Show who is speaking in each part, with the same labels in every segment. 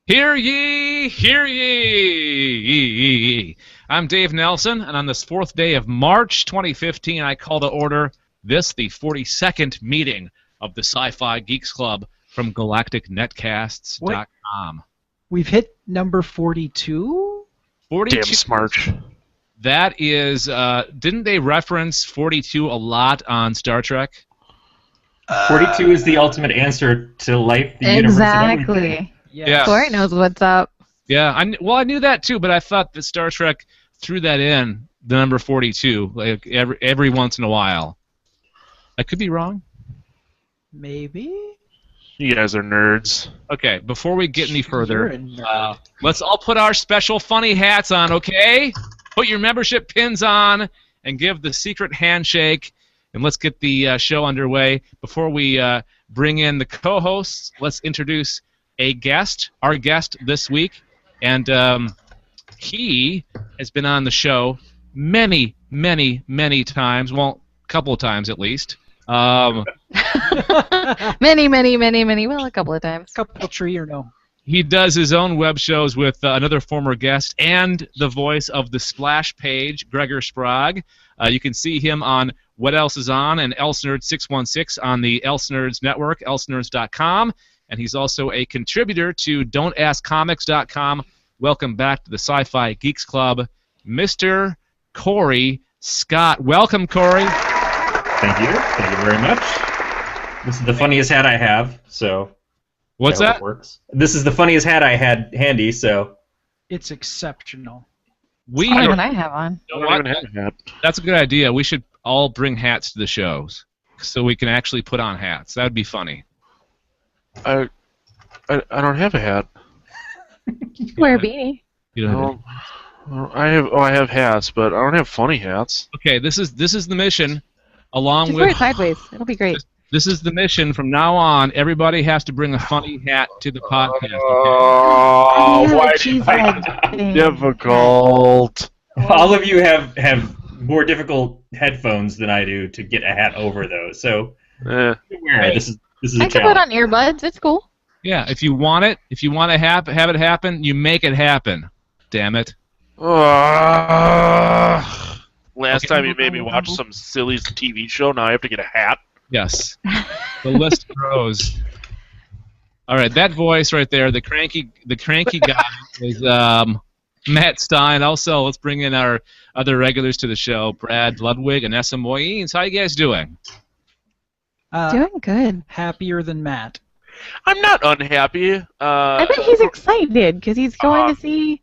Speaker 1: Hear ye, hear ye. I'm Dave Nelson, and on this 4th day of March 2015, I call to order this, the 42nd meeting of the Sci-Fi Geeks Club from GalacticNetcasts.com.
Speaker 2: We've hit number 42?
Speaker 1: 42.
Speaker 3: Damn smart.
Speaker 1: That is, didn't they reference 42 a lot on Star Trek?
Speaker 4: 42 is the ultimate answer to life, the universe, and everything.
Speaker 5: Exactly.
Speaker 1: Yeah.
Speaker 5: Corey knows what's up.
Speaker 1: Yeah, I knew that too, but I thought that Star Trek threw that in, the number 42, like every once in a while. I could be wrong.
Speaker 2: Maybe?
Speaker 3: You guys are nerds.
Speaker 1: Okay, before we get any
Speaker 2: You're
Speaker 1: further,
Speaker 2: a nerd.
Speaker 1: let's all put our special funny hats on, okay? Put your membership pins on and give the secret handshake, and let's get the show underway. Before we bring in the co-hosts, let's introduce a guest, our guest this week, and he has been on the show many, many, many times. Well, a couple of times at least.
Speaker 5: Many. Well, a couple of times.
Speaker 2: Couple tree or no?
Speaker 1: He does his own web shows with another former guest and the voice of the Splash page, Gregor Sprague. You can see him on What Else Is On and Else Nerds 616 on the Else Nerds Network, elsenerds.com. And he's also a contributor to Don'tAskComics.com. Welcome back to the Sci-Fi Geeks Club, Mr. Corey Scott. Welcome, Corey.
Speaker 4: Thank you. Thank you very much. This is the funniest hat I have, so...
Speaker 1: What's
Speaker 4: I hope
Speaker 1: that?
Speaker 4: it works. This is the funniest hat I had handy, so...
Speaker 2: It's exceptional.
Speaker 1: We
Speaker 5: What do I have on?
Speaker 1: You
Speaker 3: I
Speaker 1: know
Speaker 3: don't
Speaker 1: what?
Speaker 3: even have a hat.
Speaker 1: That's a good idea. We should all bring hats to the shows so we can actually put on hats. That would be funny.
Speaker 3: I don't have a hat.
Speaker 5: You can wear a beanie.
Speaker 1: You know,
Speaker 3: I have hats, but I don't have funny hats.
Speaker 1: okay, this is the mission. Along
Speaker 5: Just wear
Speaker 1: with
Speaker 5: it sideways. It'll be great.
Speaker 1: this is the mission. From now on, everybody has to bring a funny hat to the podcast. Okay?
Speaker 3: Oh,
Speaker 5: Yeah,
Speaker 3: why
Speaker 5: cheese
Speaker 3: do you
Speaker 5: head
Speaker 3: make
Speaker 5: thing.
Speaker 3: it difficult?
Speaker 4: All of you have more difficult headphones than I do to get a hat over those, so... This is
Speaker 5: I
Speaker 4: a
Speaker 5: can put on
Speaker 4: challenge.
Speaker 5: earbuds. It's cool.
Speaker 1: Yeah, if you want it, if you want to have it happen, you make it happen. Damn it.
Speaker 3: Last
Speaker 1: Okay.
Speaker 3: time you made me watch some silly TV show, now I have to get a hat.
Speaker 1: Yes. The list grows. All right, that voice right there, the cranky guy is Matt Stein. Also, let's bring in our other regulars to the show, Brad Ludwig and Essa Moyens. How you guys doing?
Speaker 5: Doing good.
Speaker 2: Happier than Matt.
Speaker 3: I'm not unhappy.
Speaker 5: I bet he's excited because he's going to see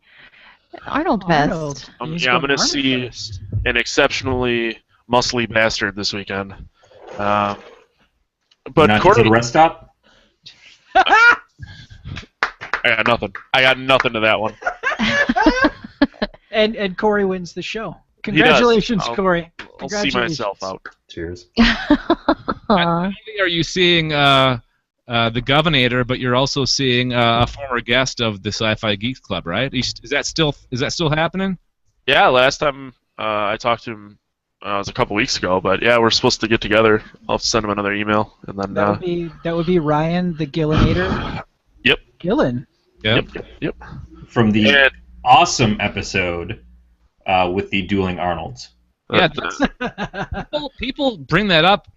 Speaker 5: Arnold Fest.
Speaker 2: Arnold. He's
Speaker 3: I'm
Speaker 2: going
Speaker 3: going to see
Speaker 2: Fest.
Speaker 3: an exceptionally muscly bastard this weekend. But
Speaker 4: Not just at a rest stop?
Speaker 3: I got nothing to that one.
Speaker 2: And Corey wins the show.
Speaker 3: He
Speaker 2: Congratulations,
Speaker 3: does.
Speaker 2: Corey.
Speaker 3: I'll see myself out.
Speaker 4: Cheers.
Speaker 1: Not only are you seeing the Governator, but you're also seeing a former guest of the Sci-Fi Geeks Club, right? Is that still happening?
Speaker 3: Yeah, last time I talked to him was a couple weeks ago, but yeah, we're supposed to get together. I'll send him another email, and then
Speaker 2: That would be Ryan the Gillinator.
Speaker 3: Yep.
Speaker 2: Gillen.
Speaker 1: Yeah.
Speaker 3: Yep.
Speaker 4: From the
Speaker 3: And,
Speaker 4: awesome episode with the Dueling Arnolds.
Speaker 1: Yeah, people bring that up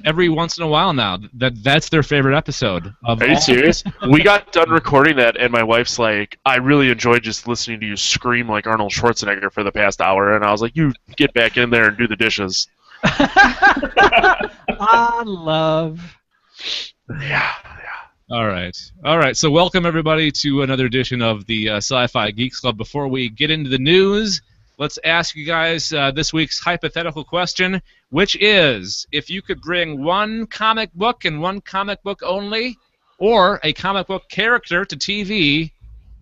Speaker 1: every once in a while now. That's their favorite episode. Of
Speaker 3: are you
Speaker 1: all-
Speaker 3: serious? We got done recording that, and my wife's like, "I really enjoyed just listening to you scream like Arnold Schwarzenegger for the past hour." And I was like, "You get back in there and do the dishes."
Speaker 2: I love.
Speaker 3: Yeah.
Speaker 1: All right. So welcome everybody to another edition of the Sci-Fi Geeks Club. Before we get into the news, let's ask you guys this week's hypothetical question, which is, if you could bring one comic book and one comic book only, or a comic book character to TV,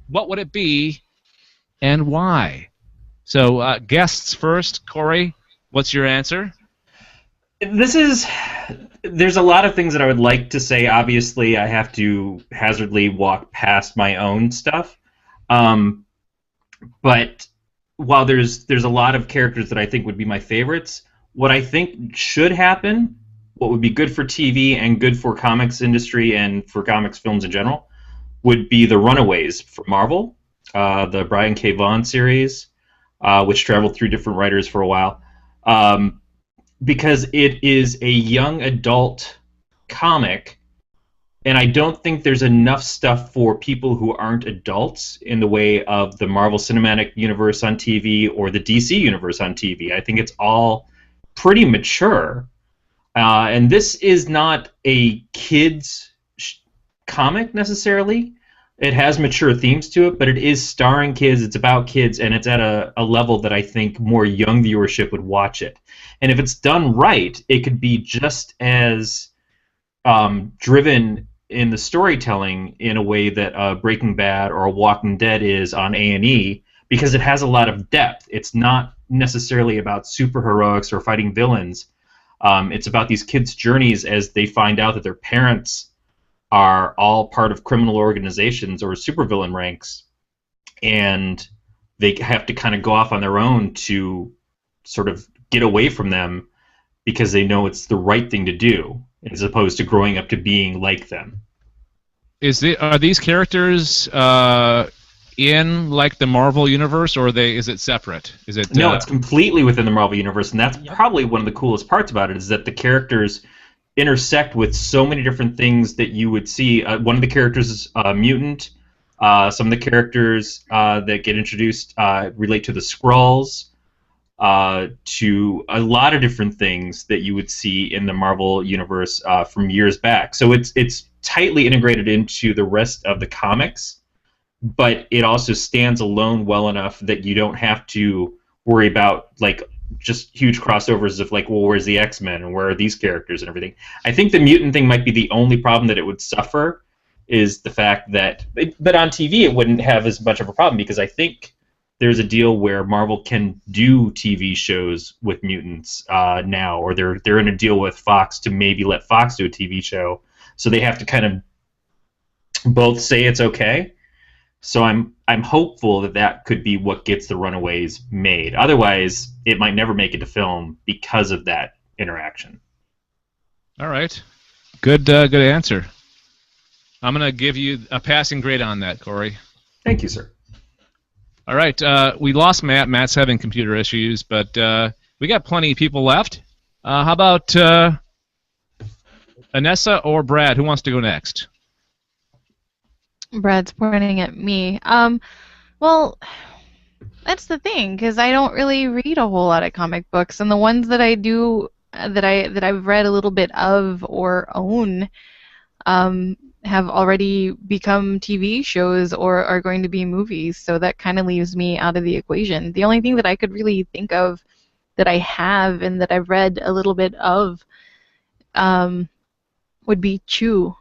Speaker 1: what would it be and why? So guests first. Corey, what's your answer?
Speaker 4: There's a lot of things that I would like to say. Obviously, I have to hazardly walk past my own stuff. But while there's a lot of characters that I think would be my favorites, what I think should happen, what would be good for TV and good for comics industry and for comics films in general, would be the Runaways from Marvel, the Brian K. Vaughan series, which traveled through different writers for a while, because it is a young adult comic, and I don't think there's enough stuff for people who aren't adults in the way of the Marvel Cinematic Universe on TV or the DC Universe on TV. I think it's all pretty mature. And this is not a kids comic necessarily. It has mature themes to it, but it is starring kids, it's about kids, and it's at a level that I think more young viewership would watch it. And if it's done right, it could be just as driven in the storytelling in a way that Breaking Bad or Walking Dead is on A&E, because it has a lot of depth. It's not necessarily about superheroics or fighting villains. It's about these kids' journeys as they find out that their parents are all part of criminal organizations or supervillain ranks, and they have to kind of go off on their own to sort of get away from them because they know it's the right thing to do, as opposed to growing up to being like them.
Speaker 1: Are these characters in like the Marvel universe, or is it separate? Is it?
Speaker 4: No, it's completely within the Marvel universe, and that's probably one of the coolest parts about it, is that the characters intersect with so many different things that you would see. One of the characters is a mutant. Some of the characters that get introduced relate to the Skrulls, to a lot of different things that you would see in the Marvel universe from years back. So it's tightly integrated into the rest of the comics, but it also stands alone well enough that you don't have to worry about like just huge crossovers of like, well, where's the X-Men and where are these characters and everything. I think the mutant thing might be the only problem that it would suffer, is the fact that, but on TV it wouldn't have as much of a problem, because I think there's a deal where Marvel can do TV shows with mutants now, or they're in a deal with Fox to maybe let Fox do a TV show. So they have to kind of both say it's okay. So I'm hopeful that could be what gets the Runaways made. Otherwise, it might never make it to film because of that interaction.
Speaker 1: All right, good answer. I'm gonna give you a passing grade on that, Corey.
Speaker 4: Thank you, sir.
Speaker 1: All right, we lost Matt. Matt's having computer issues, but we got plenty of people left. How about Anessa or Brad? Who wants to go next?
Speaker 5: Brad's pointing at me. Well, that's the thing, because I don't really read a whole lot of comic books, and the ones that I do, that I've read a little bit of or own, have already become TV shows or are going to be movies, so that kind of leaves me out of the equation. The only thing that I could really think of that I have and that I've read a little bit of would be Chew.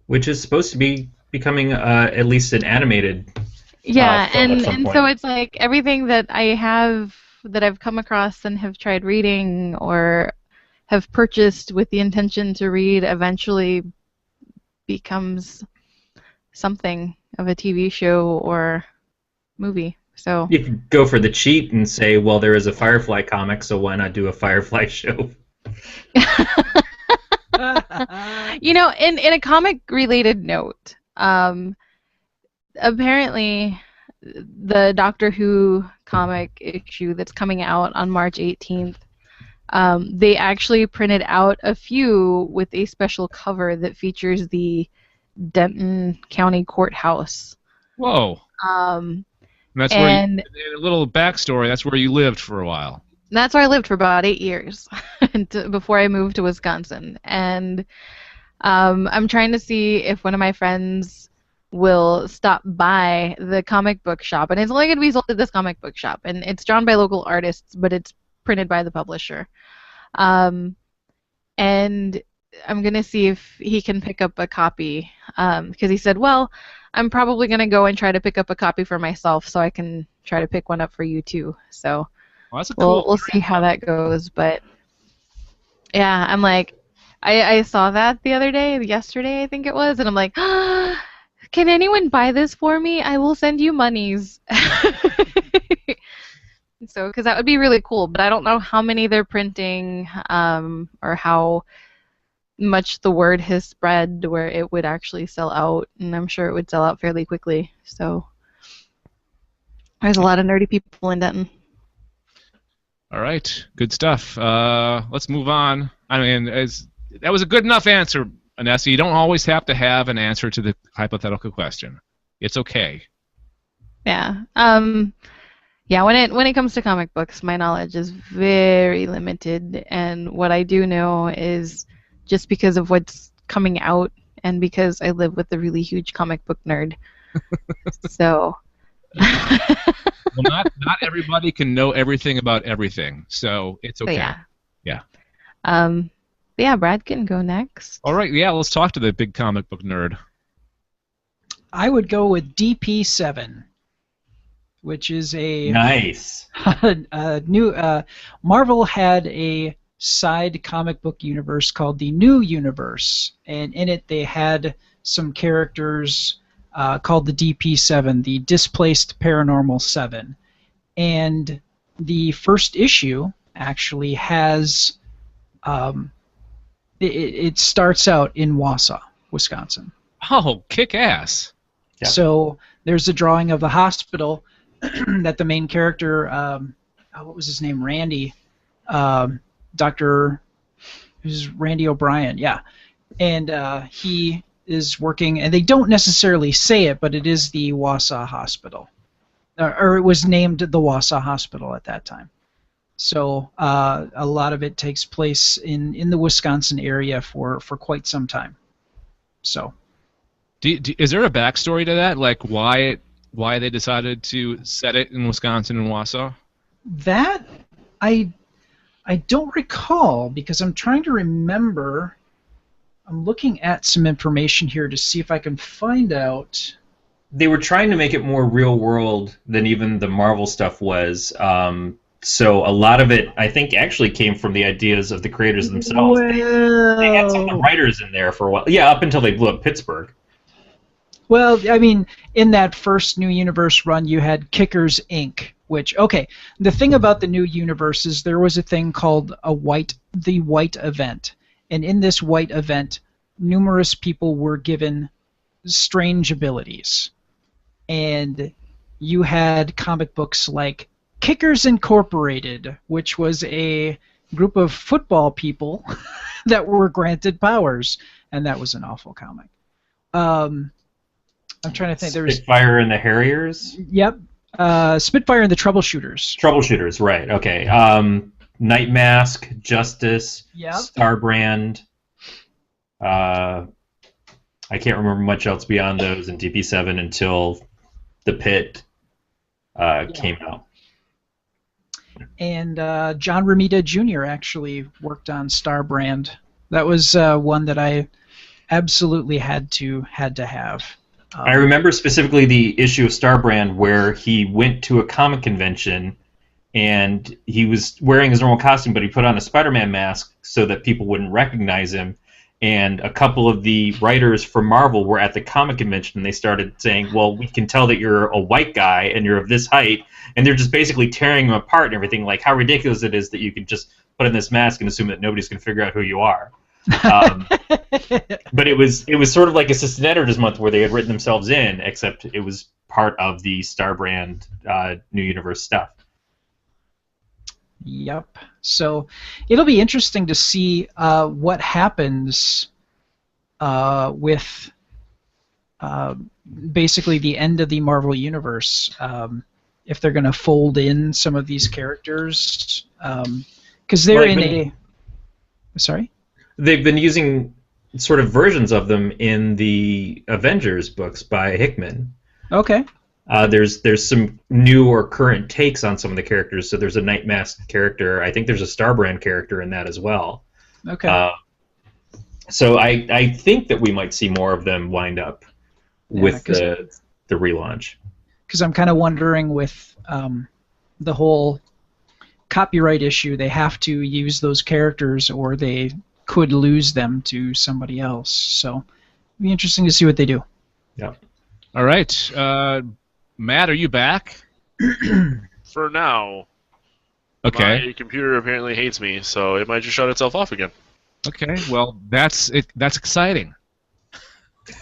Speaker 4: Which is supposed to be becoming at least an animated
Speaker 5: yeah,
Speaker 4: film at
Speaker 5: and
Speaker 4: some point.
Speaker 5: so it's like everything that I have, that I've come across and have tried reading or have purchased with the intention to read eventually becomes something of a TV show or movie. So
Speaker 4: You could go for the cheat and say, well, there is a Firefly comic, so why not do a Firefly show?
Speaker 5: you know, in a comic-related note, apparently the Doctor Who comic issue that's coming out on March 18th, they actually printed out a few with a special cover that features the Denton County Courthouse.
Speaker 1: Whoa. And that's where a little backstory. That's where you lived for a while.
Speaker 5: That's where I lived for about 8 years before I moved to Wisconsin. And I'm trying to see if one of my friends will stop by the comic book shop. And it's only going to be sold at this comic book shop. And it's drawn by local artists, but it's printed by the publisher. And I'm going to see if he can pick up a copy. Because he said, well, I'm probably going to go and try to pick up a copy for myself so I can try to pick one up for you too. So
Speaker 1: well, that's a cool
Speaker 5: we'll see how that goes. But yeah, I'm like, I saw that the other day, yesterday I think it was, and I'm like, can anyone buy this for me? I will send you monies. So, because that would be really cool, but I don't know how many they're printing or how much the word has spread where it would actually sell out, and I'm sure it would sell out fairly quickly. So there's a lot of nerdy people in Denton.
Speaker 1: All right, good stuff. Let's move on. I mean, that was a good enough answer, Anessa. You don't always have to have an answer to the hypothetical question. It's okay.
Speaker 5: Yeah. Yeah, when it comes to comic books, my knowledge is very limited, and what I do know is just because of what's coming out and because I live with a really huge comic book nerd. So
Speaker 1: Well, not everybody can know everything about everything, so it's okay.
Speaker 5: yeah.
Speaker 1: Yeah.
Speaker 5: But yeah, Brad can go next.
Speaker 1: All right, yeah, let's talk to the big comic book nerd.
Speaker 2: I would go with DP7, which is a
Speaker 4: Nice.
Speaker 2: a new. Marvel had a side comic book universe called the New Universe, and in it they had some characters called the DP7, the Displaced Paranormal 7, and the first issue actually has. It starts out in Wausau, Wisconsin.
Speaker 1: Oh, kick ass.
Speaker 4: Yeah.
Speaker 2: So there's a drawing of the hospital that the main character, what was his name, Randy, who's Randy O'Brien, yeah, and he is working, and they don't necessarily say it, but it is the Wausau Hospital, or it was named the Wausau Hospital at that time. So a lot of it takes place in the Wisconsin area for quite some time. So,
Speaker 1: Is there a backstory to that? Like why they decided to set it in Wisconsin and Wausau?
Speaker 2: that I don't recall, because I'm trying to remember. I'm looking at some information here to see if I can find out.
Speaker 4: They were trying to make it more real world than even the Marvel stuff was. So a lot of it, I think, actually came from the ideas of the creators themselves. They had some of the writers in there for a while. Yeah, up until they blew up Pittsburgh.
Speaker 2: Well, I mean, in that first New Universe run, you had Kickers Inc., which, okay, the thing about the New Universe is there was a thing called the White Event. And in this White Event, numerous people were given strange abilities. And you had comic books like Kickers Incorporated, which was a group of football people that were granted powers, and that was an awful comic. I'm trying to think. There was
Speaker 4: Spitfire and the Harriers?
Speaker 2: Yep. Spitfire and the Troubleshooters.
Speaker 4: Troubleshooters, right, okay. Night Mask, Justice,
Speaker 2: Yep.
Speaker 4: Starbrand. I can't remember much else beyond those in DP7 until The Pit came out.
Speaker 2: And John Romita Jr. actually worked on Starbrand. That was one that I absolutely had to have.
Speaker 4: I remember specifically the issue of Starbrand where he went to a comic convention and he was wearing his normal costume, but he put on a Spider-Man mask so that people wouldn't recognize him. And a couple of the writers from Marvel were at the comic convention, and they started saying, well, we can tell that you're a white guy and you're of this height, and they're just basically tearing him apart and everything, like how ridiculous it is that you can just put on this mask and assume that nobody's going to figure out who you are. But it was sort of like Assistant Editor's Month where they had written themselves in, except it was part of the Starbrand New Universe stuff.
Speaker 2: Yep. So it'll be interesting to see what happens with basically the end of the Marvel Universe. If they're going to fold in some of these characters, because they're in a. Sorry.
Speaker 4: They've been using sort of versions of them in the Avengers books by Hickman.
Speaker 2: Okay.
Speaker 4: There's some new or current takes on some of the characters. So there's a Night Mask character. I think there's a Starbrand character in that as well.
Speaker 2: Okay.
Speaker 4: So I think that we might see more of them wind up with the relaunch.
Speaker 2: Because I'm kind of wondering with the whole copyright issue, they have to use those characters or they could lose them to somebody else. So it'll be interesting to see what they do.
Speaker 4: Yeah.
Speaker 1: All right. Matt, are you back?
Speaker 3: For now.
Speaker 1: Okay.
Speaker 3: My computer apparently hates me, so it might just shut itself off again.
Speaker 1: Okay, well, that's it. That's exciting.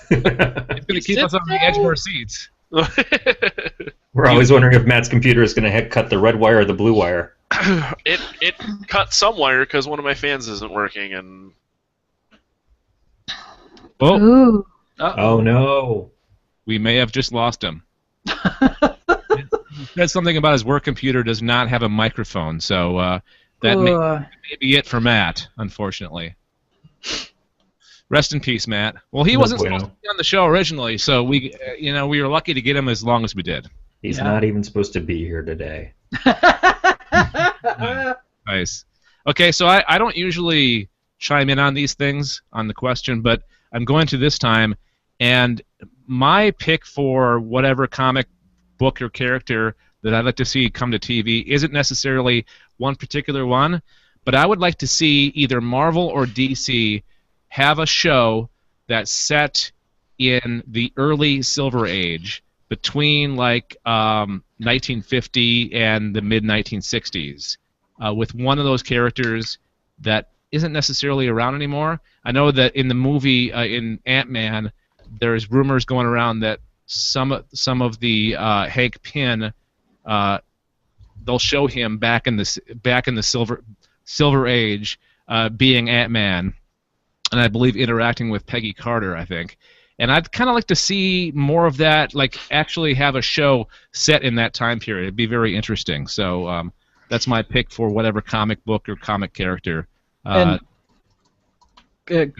Speaker 1: It's going to keep us on the edge of our seats.
Speaker 4: We're always wondering if Matt's computer is going to cut the red wire or the blue wire.
Speaker 3: It cut some wire because one of my fans isn't working, and
Speaker 1: Oh,
Speaker 5: Ooh.
Speaker 4: Oh no!
Speaker 1: we may have just lost him. He said something about his work computer does not have a microphone, so that may be it for Matt, unfortunately. Rest in peace, Matt. Well, he
Speaker 4: No
Speaker 1: wasn't
Speaker 4: bueno.
Speaker 1: supposed to be on the show originally, so we were lucky to get him as long as we did.
Speaker 4: He's
Speaker 2: Yeah.
Speaker 4: not even supposed to be here today.
Speaker 1: Nice. Okay, so I don't usually chime in on these things, on the question, but I'm going to this time, and my pick for whatever comic book or character that I'd like to see come to TV isn't necessarily one particular one, but I would like to see either Marvel or DC have a show that's set in the early Silver Age, between like 1950 and the mid 1960s, with one of those characters that isn't necessarily around anymore. I know that in the movie in Ant-Man, there's rumors going around that some of the Hank Pym, they'll show him back in the Silver Age, being Ant-Man, and I believe interacting with Peggy Carter, I think. And I'd kind of like to see more of that, like actually have a show set in that time period. It'd be very interesting. So that's my pick for whatever comic book or comic character.
Speaker 2: And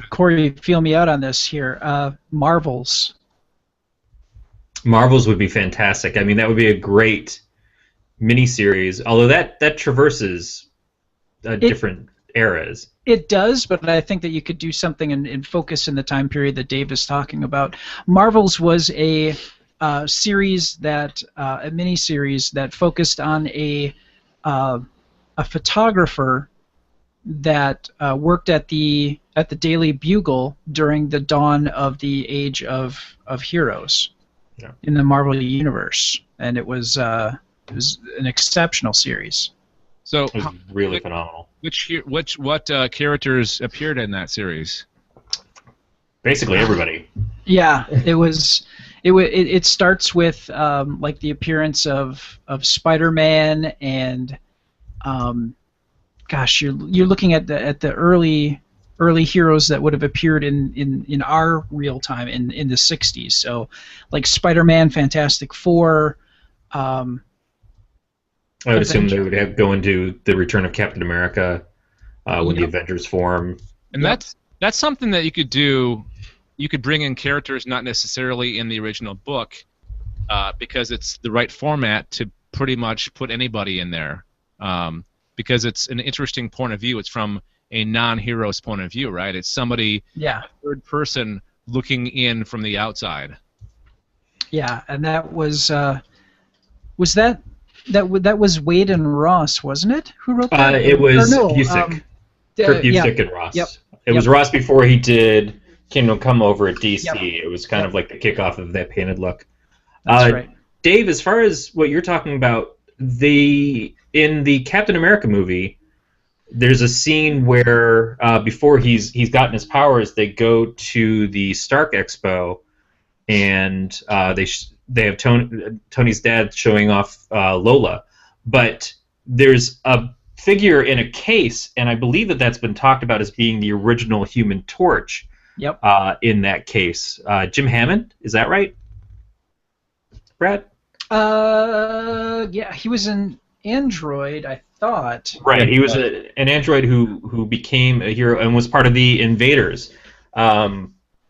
Speaker 2: Corey, feel me out on this here. Marvels.
Speaker 4: Marvels would be fantastic. I mean, that would be a great miniseries. Although that traverses different eras.
Speaker 2: It does, but I think that you could do something and focus in the time period that Dave is talking about. Marvels was a series that a miniseries that focused on a photographer that worked at the Daily Bugle during the dawn of the age of heroes in the Marvel universe, and it was an exceptional series.
Speaker 1: So
Speaker 4: It was really phenomenal.
Speaker 1: What characters appeared in that series?
Speaker 4: Basically everybody.
Speaker 2: Yeah, it starts with like the appearance of Spider-Man and gosh, you're looking at the early heroes that would have appeared in our real time in the 60s. So like Spider-Man, Fantastic Four.
Speaker 4: I would assume they would go into the return of Captain America when the Avengers form.
Speaker 1: And that's something that you could do. You could bring in characters not necessarily in the original book, because it's the right format to pretty much put anybody in there, because it's an interesting point of view. It's from a non-hero's point of view, right? It's somebody, third person, looking in from the outside. Yeah,
Speaker 2: and that was that was Wade and Ross, wasn't it? Who wrote that?
Speaker 4: It was Busick. Kurt Busick and Ross.
Speaker 2: Yep.
Speaker 4: It was Ross before he did Kingdom Come over at DC.
Speaker 2: Yep.
Speaker 4: It was kind of like the kickoff of that painted look.
Speaker 2: That's right.
Speaker 4: Dave, as far as what you're talking about, in the Captain America movie, there's a scene where before he's gotten his powers, they go to the Stark Expo, and they have Tony's dad showing off Lola, but there's a figure in a case, and I believe that's been talked about as being the original Human Torch.
Speaker 2: Yep.
Speaker 4: In that case, Jim Hammond, is that right, Brad?
Speaker 2: Yeah, he was an android, I thought.
Speaker 4: Right, he was an android who became a hero and was part of the Invaders,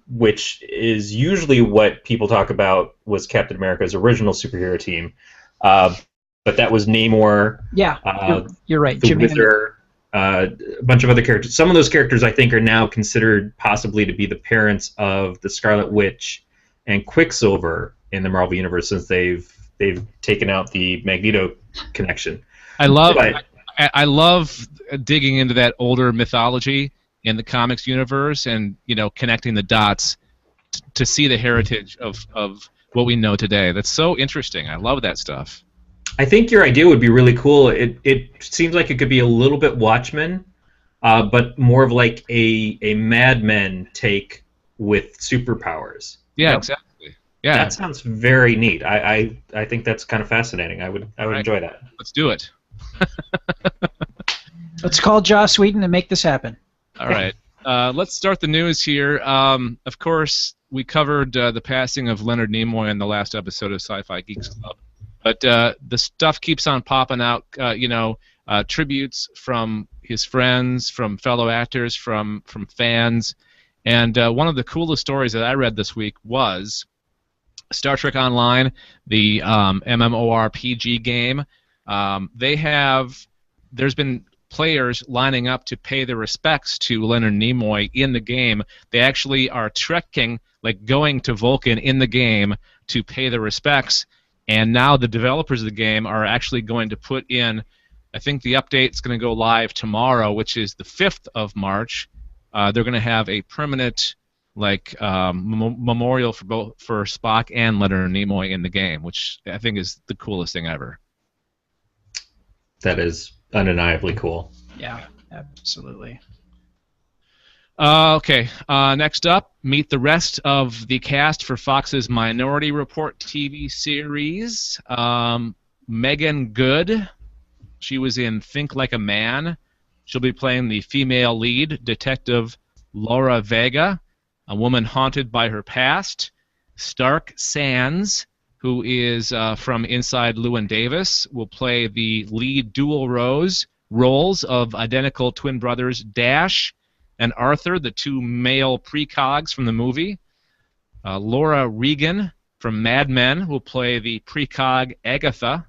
Speaker 4: which is usually what people talk about was Captain America's original superhero team. But that was Namor.
Speaker 2: Yeah, you're right.
Speaker 4: The
Speaker 2: Jim
Speaker 4: Wizard, a bunch of other characters. Some of those characters I think are now considered possibly to be the parents of the Scarlet Witch and Quicksilver in the Marvel Universe, since they've taken out the Magneto connection.
Speaker 1: I love digging into that older mythology in the comics universe, and connecting the dots to see the heritage of what we know today. That's so interesting. I love that stuff.
Speaker 4: I think your idea would be really cool. It seems like it could be a little bit Watchmen, but more of like a Mad Men take with superpowers.
Speaker 1: Yeah,
Speaker 4: That-
Speaker 1: exactly. Yeah,
Speaker 4: That sounds very neat. I think that's kind of fascinating. I would
Speaker 1: Right.
Speaker 4: enjoy that.
Speaker 1: let's do it.
Speaker 2: Let's call Joss Whedon and make this happen.
Speaker 1: All right. Let's start the news here. Of course, we covered the passing of Leonard Nimoy in the last episode of Sci-Fi Geeks Club. But the stuff keeps on popping out, tributes from his friends, from fellow actors, from fans. And one of the coolest stories that I read this week was Star Trek Online, the MMORPG game. There's been players lining up to pay their respects to Leonard Nimoy in the game. They actually are trekking, like going to Vulcan in the game to pay their respects. And now the developers of the game are actually going to put in, I think the update's going to go live tomorrow, which is the 5th of March. They're going to have a permanent memorial for Spock and Leonard Nimoy in the game, which I think is the coolest thing ever.
Speaker 4: That is undeniably cool.
Speaker 2: Yeah, absolutely.
Speaker 1: Okay, next up, meet the rest of the cast for Fox's Minority Report TV series. Megan Good, she was in Think Like a Man. She'll be playing the female lead, Detective Laura Vega, a woman haunted by her past. Stark Sands, who is from Inside Llewyn Davis, will play the lead dual roles of identical twin brothers Dash and Arthur, the two male precogs from the movie. Laura Regan from Mad Men will play the precog Agatha.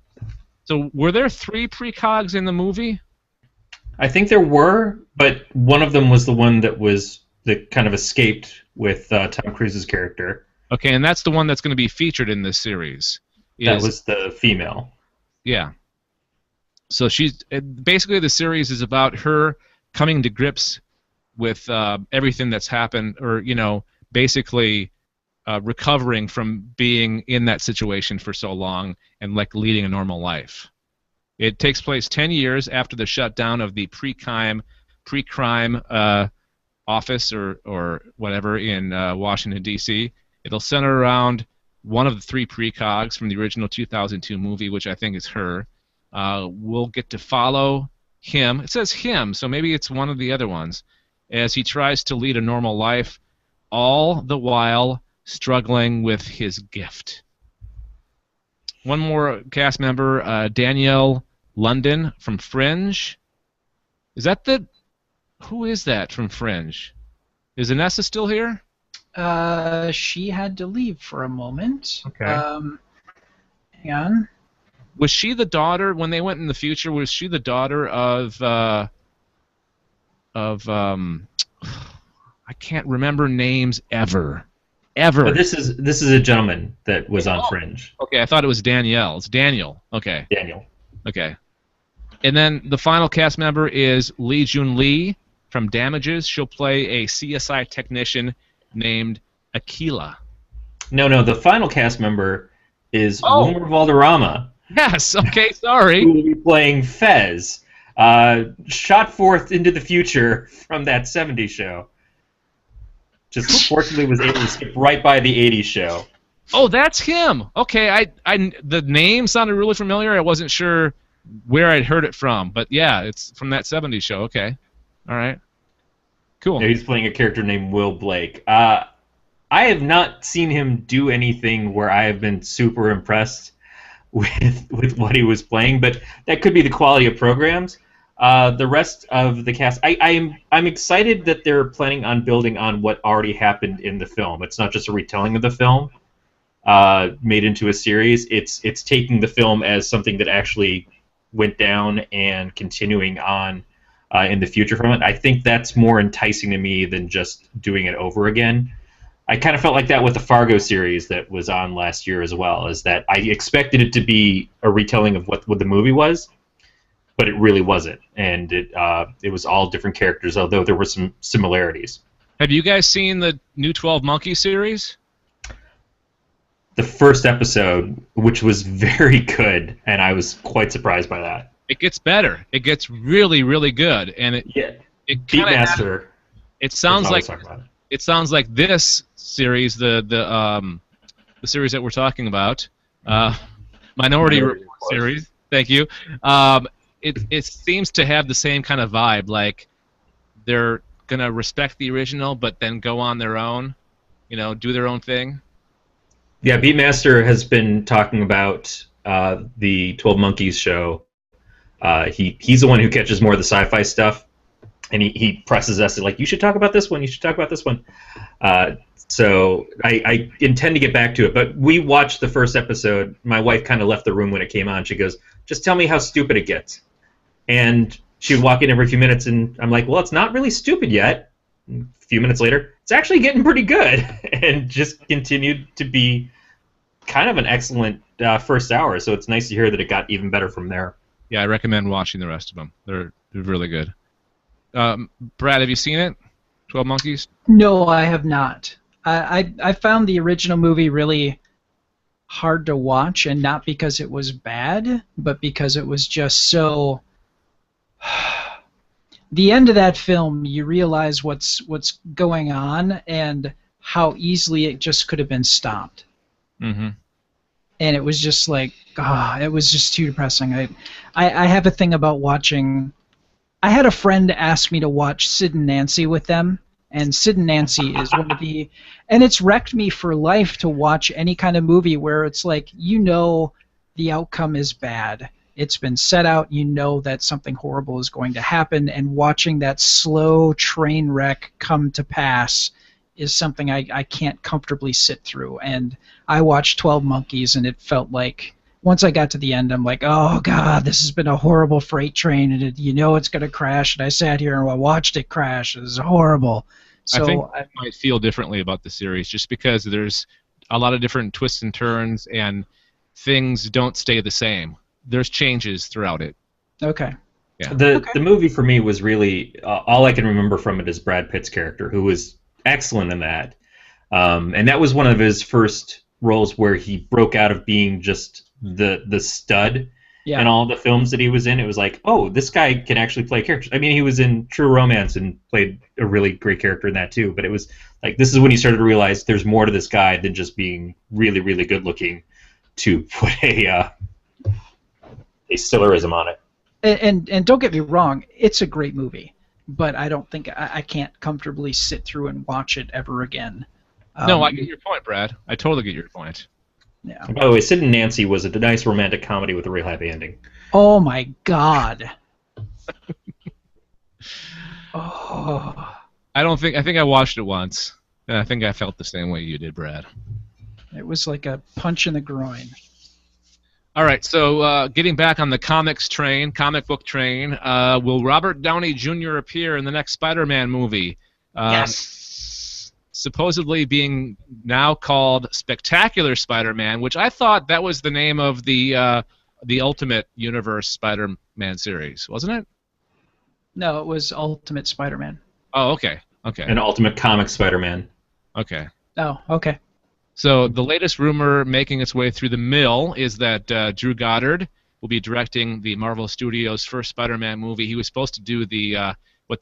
Speaker 1: So were there 3 precogs in the movie?
Speaker 4: I think there were, but one of them was the one that kind of escaped with Tom Cruise's character.
Speaker 1: Okay, and that's the one that's going to be featured in this series.
Speaker 4: That was the female.
Speaker 1: Yeah. So basically the series is about her coming to grips with everything that's happened, or basically recovering from being in that situation for so long and like leading a normal life. It takes place 10 years after the shutdown of the pre-crime office or whatever in Washington, D.C. It'll center around one of the 3 precogs from the original 2002 movie, which I think is her. We'll get to follow him. It says him, so maybe it's one of the other ones, as he tries to lead a normal life, all the while struggling with his gift. One more cast member, Danielle London from Fringe. Who is that from Fringe? Is Anessa still here?
Speaker 2: She had to leave for a moment.
Speaker 1: Okay.
Speaker 2: Hang on.
Speaker 1: Was she the daughter, when they went in the future, was she the daughter of I can't remember names ever.
Speaker 4: But this is a gentleman that was on Fringe.
Speaker 1: Okay, I thought it was Danielle. It's Daniel. Okay.
Speaker 4: Daniel.
Speaker 1: Okay. And then the final cast member is Lee Jun Lee from Damages. She'll play a CSI technician named Aquila.
Speaker 4: No, the final cast member is Wilmer Valderrama.
Speaker 1: Yes, okay, sorry.
Speaker 4: Who will be playing Fez, shot forth into the future from that 70s show. Just fortunately was able to skip right by the 80s show.
Speaker 1: Oh, that's him. Okay, the name sounded really familiar. I wasn't sure where I'd heard it from, but yeah, it's from that 70s show. Okay, all right, cool.
Speaker 4: Yeah, he's playing a character named Will Blake. I have not seen him do anything where I have been super impressed with what he was playing, but that could be the quality of programs. The rest of the cast, I'm excited that they're planning on building on what already happened in the film. It's not just a retelling of the film made into a series. It's taking the film as something that actually went down and continuing on in the future from it. I think that's more enticing to me than just doing it over again. I kind of felt like that with the Fargo series that was on last year as well, is that I expected it to be a retelling of what the movie was, but it really wasn't, and it was all different characters, although there were some similarities.
Speaker 1: Have you guys seen the new 12 Monkeys series?
Speaker 4: The first episode, which was very good, and I was quite surprised by that.
Speaker 1: It gets better. It gets really, really good, and it kind of
Speaker 4: Beatmaster.
Speaker 1: it sounds like
Speaker 4: Talking about it.
Speaker 1: it sounds like this series, the series that we're talking about, Minority Report series. Thank you. It seems to have the same kind of vibe. Like they're gonna respect the original, but then go on their own. Do their own thing.
Speaker 4: Yeah, Beatmaster has been talking about the 12 Monkeys show. He's the one who catches more of the sci-fi stuff, and he presses us like, you should talk about this one. You should talk about this one. So I intend to get back to it, but we watched the first episode. My wife kind of left the room when it came on. She goes, just tell me how stupid it gets. And she would walk in every few minutes, and I'm like, well, it's not really stupid yet. A few minutes later, it's actually getting pretty good, and just continued to be kind of an excellent first hour. So it's nice to hear that it got even better from there.
Speaker 1: Yeah, I recommend watching the rest of them. They're really good. Brad, have you seen it? 12 Monkeys?
Speaker 2: No, I have not. I found the original movie really hard to watch, and not because it was bad, but because it was just so... The end of that film, you realize what's going on and how easily it just could have been stopped.
Speaker 1: Mm-hmm.
Speaker 2: And it was just like, it was just too depressing. I have a thing about watching... I had a friend ask me to watch Sid and Nancy with them, and Sid and Nancy is one of the... And it's wrecked me for life to watch any kind of movie where it's like, the outcome is bad. It's been set out, that something horrible is going to happen, and watching that slow train wreck come to pass is something I can't comfortably sit through. And I watched 12 Monkeys, and it felt like, once I got to the end, I'm like, oh, God, this has been a horrible freight train, and it's going to crash. And I sat here and I watched it crash. It was horrible. So
Speaker 1: I think I might feel differently about the series just because there's a lot of different twists and turns, and things don't stay the same. There's changes throughout it.
Speaker 2: Okay.
Speaker 1: Yeah.
Speaker 4: The movie for me was really all I can remember from it is Brad Pitt's character, who was excellent in that, and that was one of his first roles where he broke out of being just the stud in all the films that he was in. It was like, oh, this guy can actually play characters. I mean, he was in True Romance and played a really great character in that too. But it was like, this is when he started to realize there's more to this guy than just being really, really good looking to put a Stillerism on it.
Speaker 2: And don't get me wrong, it's a great movie, but I don't think I can't comfortably sit through and watch it ever again.
Speaker 1: No, I get your point, Brad. I totally get your point.
Speaker 2: Yeah.
Speaker 4: By the way, Sid and Nancy was a nice romantic comedy with a real happy ending.
Speaker 2: Oh my God. Oh.
Speaker 1: I think I watched it once, and I think I felt the same way you did, Brad.
Speaker 2: It was like a punch in the groin.
Speaker 1: All right, so getting back on the comic book train, will Robert Downey Jr. appear in the next Spider-Man movie?
Speaker 3: Yes.
Speaker 1: Supposedly being now called Spectacular Spider-Man, which I thought that was the name of the Ultimate Universe Spider-Man series, wasn't it?
Speaker 2: No, it was Ultimate Spider-Man.
Speaker 1: Oh, okay.
Speaker 4: An Ultimate Comic Spider-Man.
Speaker 1: Okay.
Speaker 2: Oh, okay.
Speaker 1: So the latest rumor making its way through the mill is that Drew Goddard will be directing the Marvel Studios' first Spider-Man movie. He was supposed to do the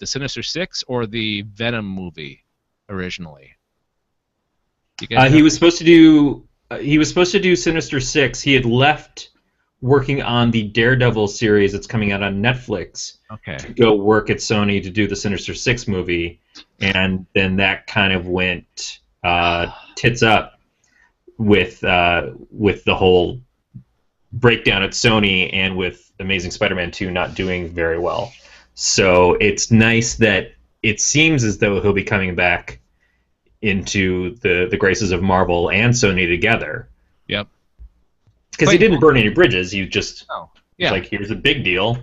Speaker 1: Sinister Six or the Venom movie originally.
Speaker 4: He was supposed to do Sinister Six. He had left working on the Daredevil series that's coming out on Netflix to go work at Sony to do the Sinister Six movie, and then that kind of went tits up with the whole breakdown at Sony, and with Amazing Spider-Man 2 not doing very well. So it's nice that it seems as though he'll be coming back into the graces of Marvel and Sony together.
Speaker 1: Yep.
Speaker 4: Because he didn't burn any bridges. He just
Speaker 1: was
Speaker 4: like, here's a big deal.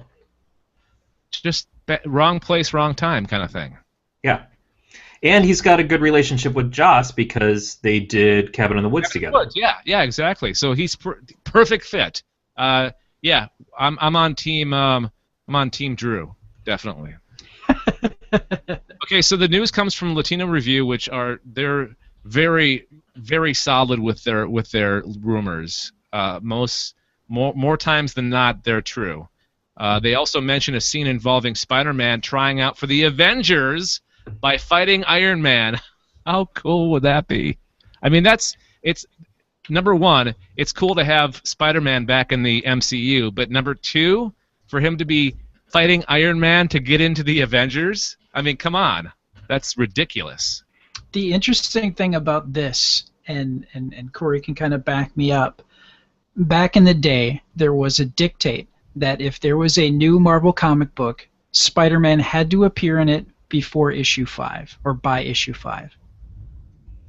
Speaker 1: Just wrong place, wrong time kind of thing.
Speaker 4: Yeah. And he's got a good relationship with Joss because they did Cabin in the Woods together.
Speaker 1: Yeah, exactly. So he's perfect fit. Yeah, I'm on team Drew, definitely. Okay, so the news comes from Latino Review, which they're very, very solid with their rumors. More times than not, they're true. They also mention a scene involving Spider-Man trying out for the Avengers by fighting Iron Man. How cool would that be? I mean, it's number one, it's cool to have Spider-Man back in the MCU, but number two, for him to be fighting Iron Man to get into the Avengers? I mean, come on. That's ridiculous.
Speaker 2: The interesting thing about this, and Corey can kind of back me up, back in the day, there was a dictate that if there was a new Marvel comic book, Spider-Man had to appear in it before issue 5, or by issue 5.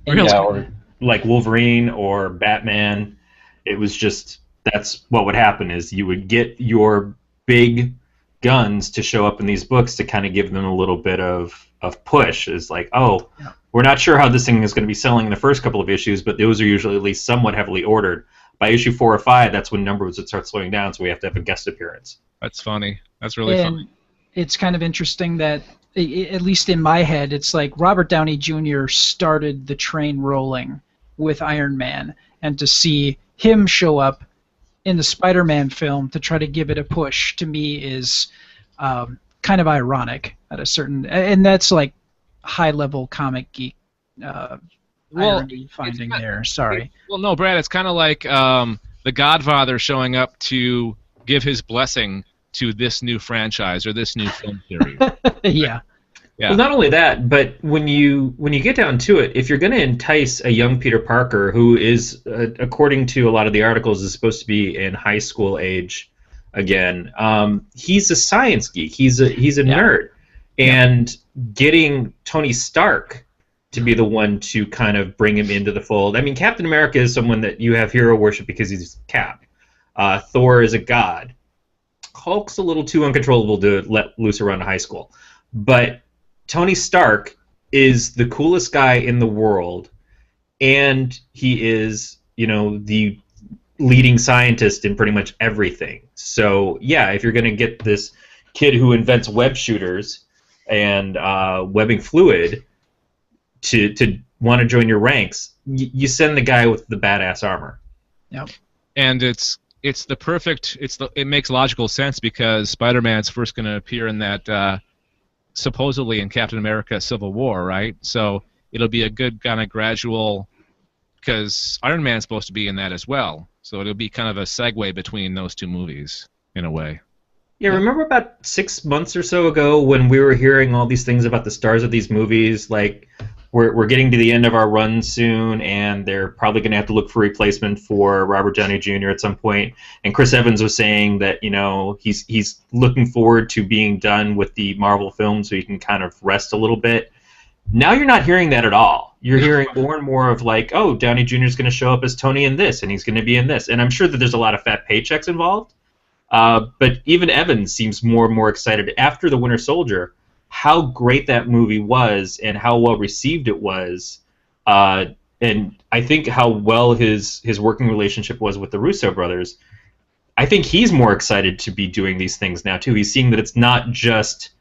Speaker 1: Really?
Speaker 4: Yeah, or like Wolverine or Batman. It was just, that's what would happen, is you would get your big guns to show up in these books to kind of give them a little bit of push. Is like, oh, yeah, we're not sure how this thing is going to be selling in the first couple of issues, but those are usually at least somewhat heavily ordered. By issue 4 or 5, that's when numbers would start slowing down, so we have to have a guest appearance.
Speaker 1: That's funny. That's really funny.
Speaker 2: It's kind of interesting that, at least in my head, it's like Robert Downey Jr. started the train rolling with Iron Man, and to see him show up in the Spider-Man film to try to give it a push, to me is kind of ironic at a certain, and that's like high-level comic geek irony finding there. Sorry.
Speaker 1: Well, no, Brad, it's kind of like The Godfather showing up to give his blessing to this new franchise or this new film series.
Speaker 2: Yeah.
Speaker 1: Yeah.
Speaker 4: Well, not only that, but when you get down to it, if you're going to entice a young Peter Parker, who is, according to a lot of the articles, is supposed to be in high school age again, he's a science geek. He's a nerd, and getting Tony Stark to be the one to kind of bring him into the fold. I mean, Captain America is someone that you have hero worship because he's Cap. Thor is a god. Hulk's a little too uncontrollable to let loose around high school, but Tony Stark is the coolest guy in the world, and he is, the leading scientist in pretty much everything. So, yeah, if you're going to get this kid who invents web shooters and webbing fluid to want to join your ranks, you send the guy with the badass armor.
Speaker 2: Yep.
Speaker 1: And it makes logical sense because Spider-Man's first going to appear in that supposedly in Captain America Civil War, right? So it'll be a good kind of gradual, because Iron Man's supposed to be in that as well. So it'll be kind of a segue between those two movies in a way.
Speaker 4: Yeah, remember about 6 months or so ago when we were hearing all these things about the stars of these movies, like we're getting to the end of our run soon, and they're probably going to have to look for replacement for Robert Downey Jr. at some point. And Chris Evans was saying that he's looking forward to being done with the Marvel film so he can kind of rest a little bit. Now you're not hearing that at all. You're hearing more and more of like, oh, Downey Jr. is going to show up as Tony in this, and he's going to be in this. And I'm sure that there's a lot of fat paychecks involved. But even Evans seems more and more excited after The Winter Soldier. How great that movie was and how well received it was, and I think how well his working relationship was with the Russo brothers. I think he's more excited to be doing these things now too. He's seeing that it's not just,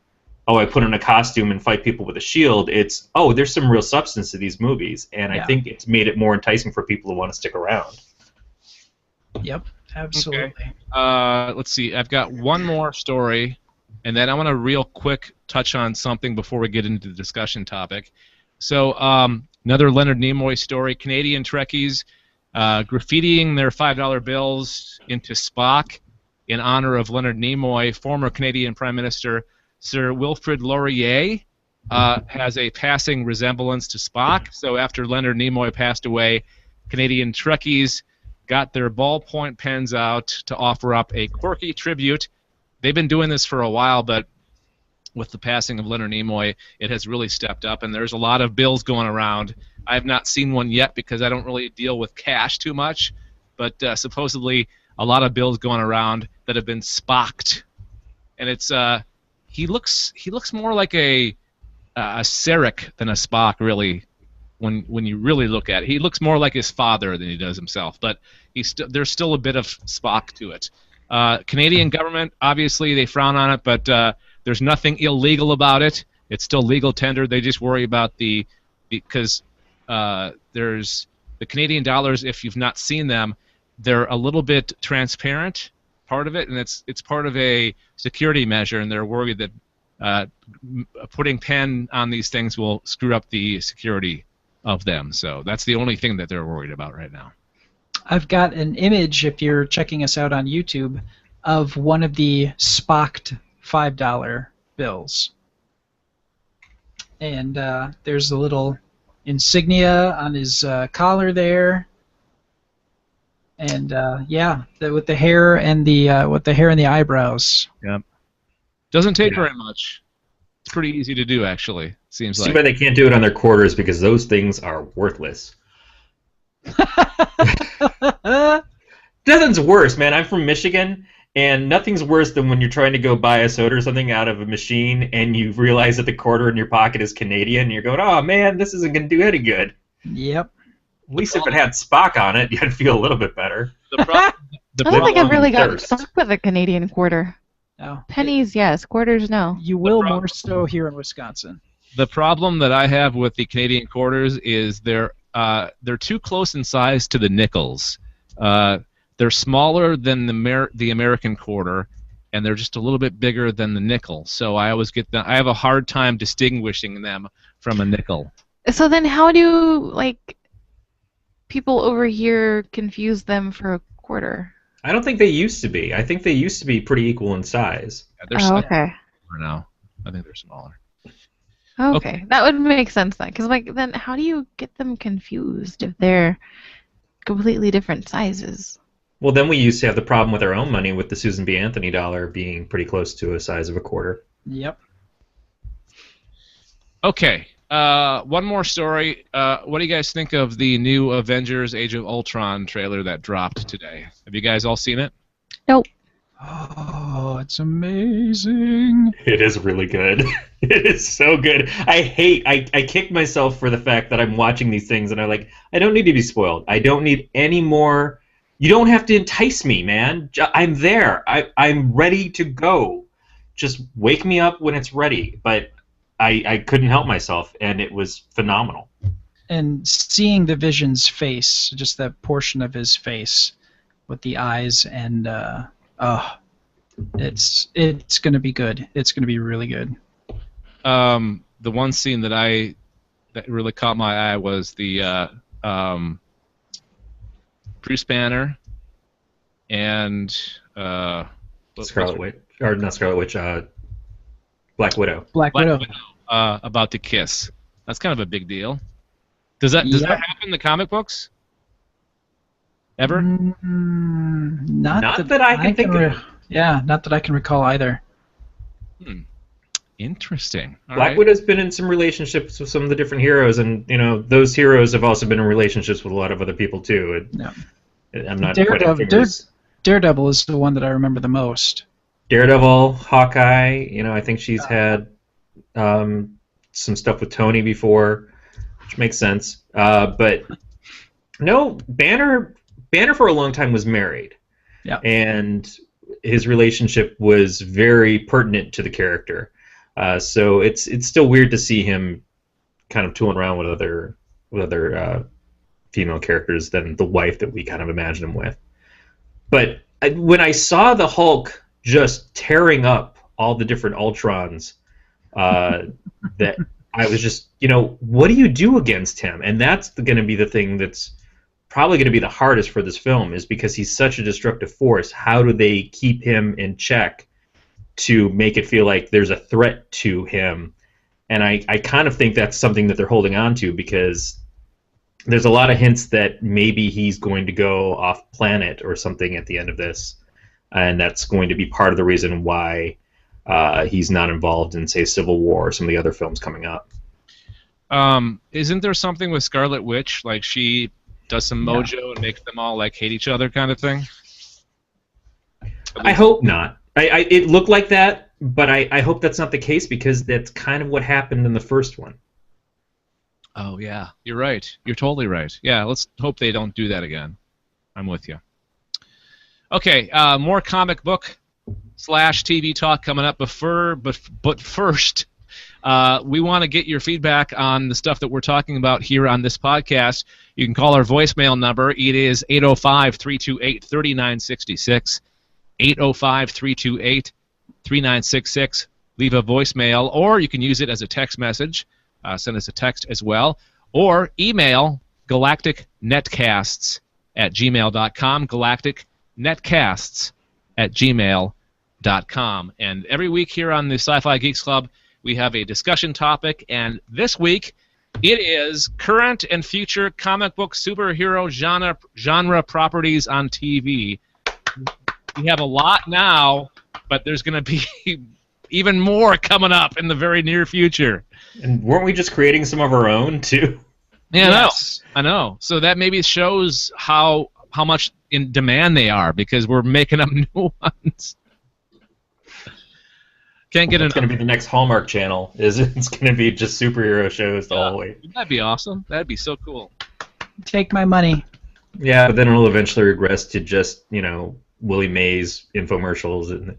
Speaker 4: oh, I put on a costume and fight people with a shield. It's, oh, there's some real substance to these movies, and I think it's made it more enticing for people who want to stick around.
Speaker 2: Yep, absolutely.
Speaker 1: Okay. Let's see. I've got one more story. And then I want to real quick touch on something before we get into the discussion topic. So another Leonard Nimoy story. Canadian Trekkies graffitiing their $5 bills into Spock in honor of Leonard Nimoy. Former Canadian Prime Minister Sir Wilfrid Laurier has a passing resemblance to Spock. So after Leonard Nimoy passed away, Canadian Trekkies got their ballpoint pens out to offer up a quirky tribute. They've been doing this for a while, but with the passing of Leonard Nimoy, it has really stepped up, and there's a lot of bills going around. I have not seen one yet because I don't really deal with cash too much, but supposedly a lot of bills going around that have been Spocked, and it's he looks more like a Sarek than a Spock, really. When you really look at it, he looks more like his father than he does himself, but there's still a bit of Spock to it. Canadian government, obviously, they frown on it, but there's nothing illegal about it. It's still legal tender. They just worry about because there's the Canadian dollars, if you've not seen them, they're a little bit transparent, part of it, and it's part of a security measure, and they're worried that putting pen on these things will screw up the security of them. So that's the only thing that they're worried about right now.
Speaker 2: I've got an image, if you're checking us out on YouTube, of one of the Spocked $5 bills. And there's a little insignia on his collar there. And yeah, with the hair and the eyebrows.
Speaker 1: Yep. Doesn't take very much. It's pretty easy to do, actually. Seems like.
Speaker 4: Too bad they can't do it on their quarters because those things are worthless. Nothing's worse, man. I'm from Michigan, and nothing's worse than when you're trying to go buy a soda or something out of a machine, and you realize that the quarter in your pocket is Canadian, and you're going, "Oh man, this isn't going to do any good."
Speaker 2: Yep.
Speaker 4: At least if it had Spock on it, you'd feel a little bit better.
Speaker 5: I don't think I've really gotten stuck with a Canadian quarter.
Speaker 2: No.
Speaker 5: Pennies, yes. Quarters, no.
Speaker 2: You will more so here in Wisconsin.
Speaker 1: The problem that I have with the Canadian quarters is they're too close in size to the nickels. They're smaller than the American quarter, and they're just a little bit bigger than the nickel. So I always I have a hard time distinguishing them from a nickel.
Speaker 5: So then how do, people over here confuse them for a quarter?
Speaker 4: I don't think they used to be. I think they used to be pretty equal in size.
Speaker 1: Yeah, they're
Speaker 5: okay.
Speaker 1: Now. I think they're smaller.
Speaker 5: Okay. That would make sense then. Because, then how do you get them confused if they're completely different sizes?
Speaker 4: Well, then we used to have the problem with our own money with the Susan B. Anthony dollar being pretty close to a size of a quarter.
Speaker 2: Yep.
Speaker 1: Okay. One more story. What do you guys think of the new Avengers Age of Ultron trailer that dropped today? Have you guys all seen it?
Speaker 5: Nope.
Speaker 2: Oh, it's amazing.
Speaker 4: It is really good. It is so good. I kick myself for the fact that I'm watching these things and I don't need to be spoiled. I don't need any more. You don't have to entice me, man. I'm there. I'm ready to go. Just wake me up when it's ready. But I couldn't help myself, and it was phenomenal.
Speaker 2: And seeing the Vision's face, just that portion of his face with the eyes, and it's going to be good. It's going to be really good.
Speaker 1: The one scene that really caught my eye was the Bruce Banner and
Speaker 4: Scarlet Witch, or not Scarlet Witch, Black Widow.
Speaker 2: Black Widow.
Speaker 1: About to kiss. That's kind of a big deal. Does that happen in the comic books? Ever?
Speaker 2: Not that I can think of. Yeah, not that I can recall either.
Speaker 1: Interesting.
Speaker 4: Black Widow's been in some relationships with some of the different heroes, and those heroes have also been in relationships with a lot of other people too.
Speaker 2: Yeah.
Speaker 4: I'm not
Speaker 2: Daredevil is the one that I remember the most.
Speaker 4: Daredevil, Hawkeye. I think she's had some stuff with Tony before, which makes sense. But no, Banner for a long time was married.
Speaker 2: Yeah. And
Speaker 4: his relationship was very pertinent to the character. So it's still weird to see him kind of tooling around with other female characters than the wife that we kind of imagine him with. But when I saw the Hulk just tearing up all the different Ultrons, that I was just, what do you do against him? And that's going to be the thing that's probably going to be the hardest for this film, is because he's such a destructive force. How do they keep him in check to make it feel like there's a threat to him? And I kind of think that's something that they're holding on to, because there's a lot of hints that maybe he's going to go off planet or something at the end of this, and that's going to be part of the reason why he's not involved in, say, Civil War or some of the other films coming up.
Speaker 1: Isn't there something with Scarlet Witch, like she does some mojo and makes them all hate each other kind of thing?
Speaker 4: I hope not. It looked like that, but I hope that's not the case, because that's kind of what happened in the first one.
Speaker 1: Oh, yeah. You're right. You're totally right. Yeah, let's hope they don't do that again. I'm with you. Okay, more comic book / TV talk coming up. But first, we want to get your feedback on the stuff that we're talking about here on this podcast. You can call our voicemail number. It is 805-328-3966. 805-328-3966. Leave a voicemail, or you can use it as a text message. Send us a text as well. Or email galacticnetcasts@gmail.com, galacticnetcasts@gmail.com. And every week here on the Sci-Fi Geeks Club, we have a discussion topic, and this week it is current and future comic book superhero genre properties on TV. We have a lot now, but there's going to be even more coming up in the very near future.
Speaker 4: And weren't we just creating some of our own, too?
Speaker 1: Yeah,
Speaker 2: Yes.
Speaker 1: I know. So that maybe shows how much in demand they are, because we're making up new ones. Can't get
Speaker 4: It's going to be the next Hallmark channel. It's going to be just superhero shows the whole way.
Speaker 1: That'd be awesome. That'd be so cool.
Speaker 2: Take my money.
Speaker 4: Yeah, but then it'll eventually regress to just, Willie Mays infomercials. And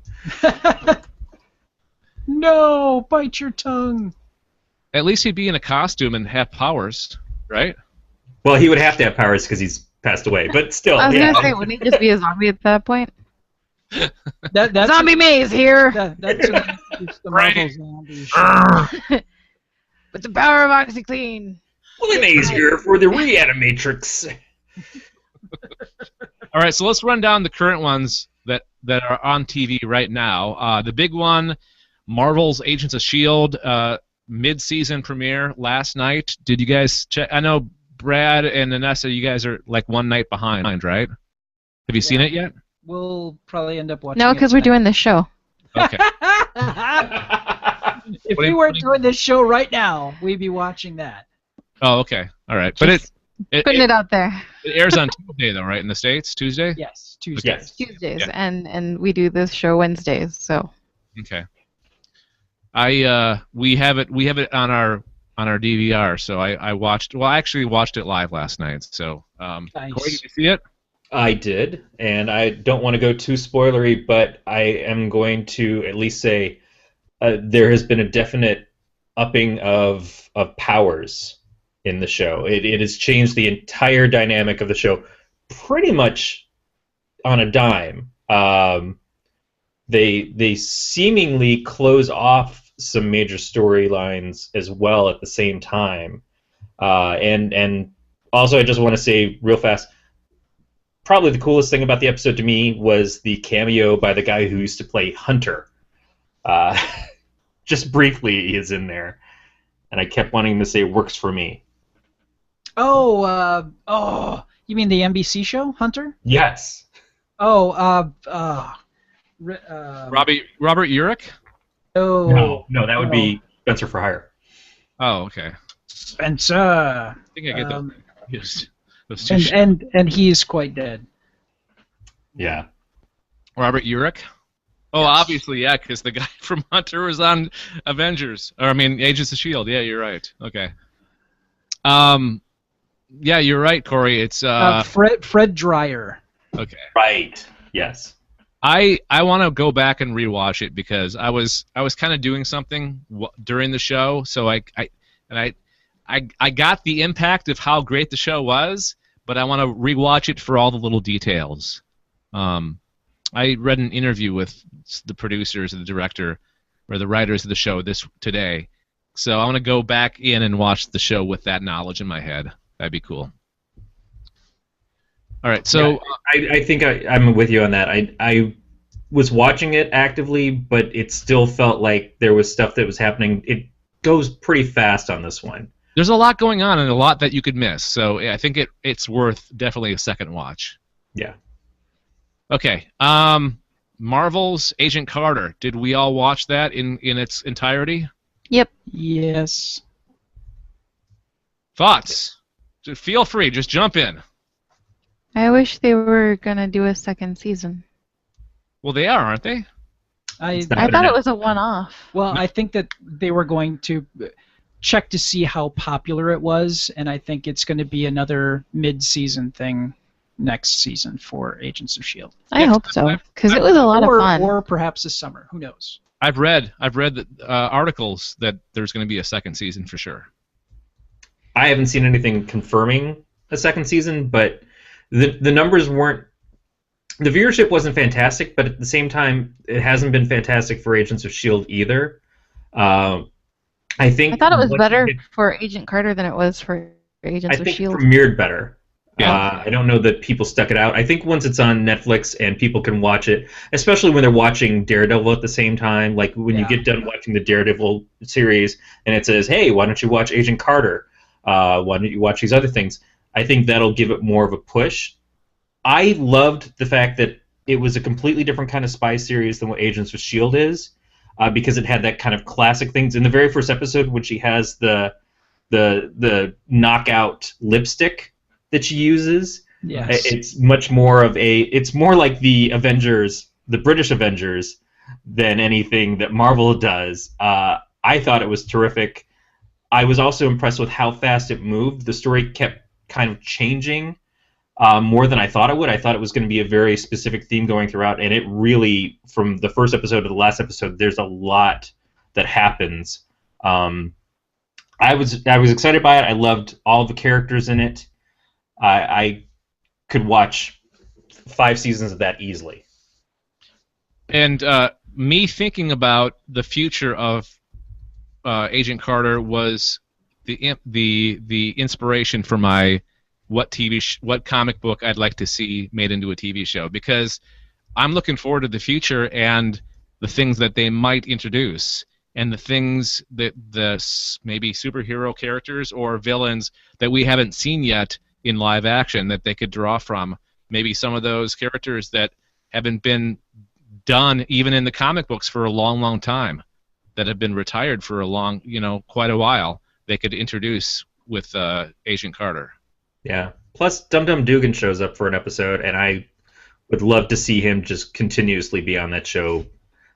Speaker 2: No, bite your tongue.
Speaker 1: At least he'd be in a costume and have powers, right?
Speaker 4: well, he would have to have powers because he's passed away, but still,
Speaker 5: I was
Speaker 4: yeah.
Speaker 5: gonna say, wouldn't he just be a zombie at that point?
Speaker 2: That's
Speaker 5: Zombie Maze here,
Speaker 2: That's it's the Marvel zombie shit.
Speaker 5: with the power of OxyClean.
Speaker 4: Willie Mays here for the Reanimatrix.
Speaker 1: All right, so let's run down the current ones that are on TV right now. The big one, Marvel's Agents of S.H.I.E.L.D. Mid-season premiere last night. Did you guys check? I know Brad and Anessa, you guys are like one night behind, right? Have you seen it yet?
Speaker 2: We'll probably end up watching.
Speaker 5: No, because we're doing this show.
Speaker 1: Okay.
Speaker 2: If we weren't doing this show right now, we'd be watching that.
Speaker 1: Oh, okay. All right. But
Speaker 5: Just putting it out there.
Speaker 1: it airs on Tuesday, though, right? In the States? Tuesday?
Speaker 2: Yes, Tuesday.
Speaker 4: Yes.
Speaker 5: Tuesdays,
Speaker 1: Yeah.
Speaker 5: and we do this show Wednesdays. So
Speaker 1: Okay. We have it on our DVR, so I watched. Well, I actually watched it live last night. So,
Speaker 2: Nice.
Speaker 1: Corey, did you see it?
Speaker 4: I did, and I don't want to go too spoilery, but I am going to at least say there has been a definite upping of powers in the show. It has changed the entire dynamic of the show pretty much on a dime. They seemingly close off some major storylines as well at the same time. And also, I just want to say real fast, probably the coolest thing about the episode to me was the cameo by the guy who used to play Hunter. Just briefly, he is in there, and I kept wanting to say "works for me."
Speaker 2: Oh, you mean the NBC show, Hunter?
Speaker 4: Yes.
Speaker 2: Oh,
Speaker 1: Robert Urich?
Speaker 2: Oh,
Speaker 4: No, that would be Spencer for Hire.
Speaker 1: Oh, okay.
Speaker 2: Spencer.
Speaker 1: I think I get those confused. Those two
Speaker 2: And he's quite dead.
Speaker 4: Yeah.
Speaker 1: Robert Urich? Oh,
Speaker 2: Yes.
Speaker 1: obviously, yeah, because the guy from Hunter was on Avengers. Or, I mean, Agents of S.H.I.E.L.D. Yeah, you're right. Okay. Yeah, you're right, Corey. It's
Speaker 2: Fred Dreyer.
Speaker 1: okay.
Speaker 4: Right. Yes.
Speaker 1: I want to go back and rewatch it because I was kind of doing something during the show, so I got the impact of how great the show was, but I want to rewatch it for all the little details. I read an interview with the producers and the director, or the writers of the show today, so I want to go back in and watch the show with that knowledge in my head. That'd be cool. All right, so
Speaker 4: Yeah, I think I'm with you on that. I was watching it actively, but it still felt like there was stuff that was happening. It goes pretty fast on this one.
Speaker 1: there's a lot going on and a lot that you could miss, so I think it's worth definitely a second watch.
Speaker 4: Yeah.
Speaker 1: Okay, Marvel's Agent Carter. Did we all watch that in its entirety?
Speaker 5: yep.
Speaker 2: Yes.
Speaker 1: Thoughts? Feel free, just jump in.
Speaker 5: I wish they were gonna do a second season.
Speaker 1: Well, they are, aren't they?
Speaker 2: I
Speaker 5: I thought it was a one-off.
Speaker 2: Well, I think that they were going to check to see how popular it was, and I think it's going to be another mid-season thing next season for Agents of S.H.I.E.L.D.
Speaker 5: I hope so, because it was a lot of fun.
Speaker 2: Or perhaps this summer. Who knows?
Speaker 1: I've read the articles that there's going to be a second season for sure.
Speaker 4: I haven't seen anything confirming a second season, but the numbers weren't The viewership wasn't fantastic, but at the same time, it hasn't been fantastic for Agents of S.H.I.E.L.D. either. I
Speaker 5: I
Speaker 4: think
Speaker 5: thought it was
Speaker 4: once you
Speaker 5: better
Speaker 4: get
Speaker 5: for Agent Carter than it was for
Speaker 4: I
Speaker 5: Agents of
Speaker 4: think it
Speaker 5: Shield.
Speaker 4: premiered better.
Speaker 1: Yeah.
Speaker 4: I don't know that people stuck it out. I think once it's on Netflix and people can watch it, especially when they're watching Daredevil at the same time, like when you get done watching the Daredevil series and it says, hey, why don't you watch Agent Carter? Why don't you watch these other things? I think that'll give it more of a push. I loved the fact that it was a completely different kind of spy series than what Agents of S.H.I.E.L.D. is, because it had that kind of classic things. In the very first episode, when she has the knockout lipstick that she uses.
Speaker 2: Yes.
Speaker 4: It's much more of it's more like the Avengers, the British Avengers, than anything that Marvel does. I thought it was terrific. I was also impressed with how fast it moved. The story kept kind of changing more than I thought it would. I thought it was going to be a very specific theme going throughout, and it really, from the first episode to the last episode, there's a lot that happens. I was excited by it. I loved all the characters in it. I could watch 5 seasons of that easily.
Speaker 1: And me thinking about the future of Agent Carter was the inspiration for my what comic book I'd like to see made into a TV show, because I'm looking forward to the future and the things that they might introduce, and the things that maybe superhero characters or villains that we haven't seen yet in live action that they could draw from. Maybe some of those characters that haven't been done even in the comic books for a long, long time, that have been retired for quite a while, they could introduce with Agent Carter.
Speaker 4: Yeah. Plus, Dum Dum Dugan shows up for an episode, and I would love to see him just continuously be on that show.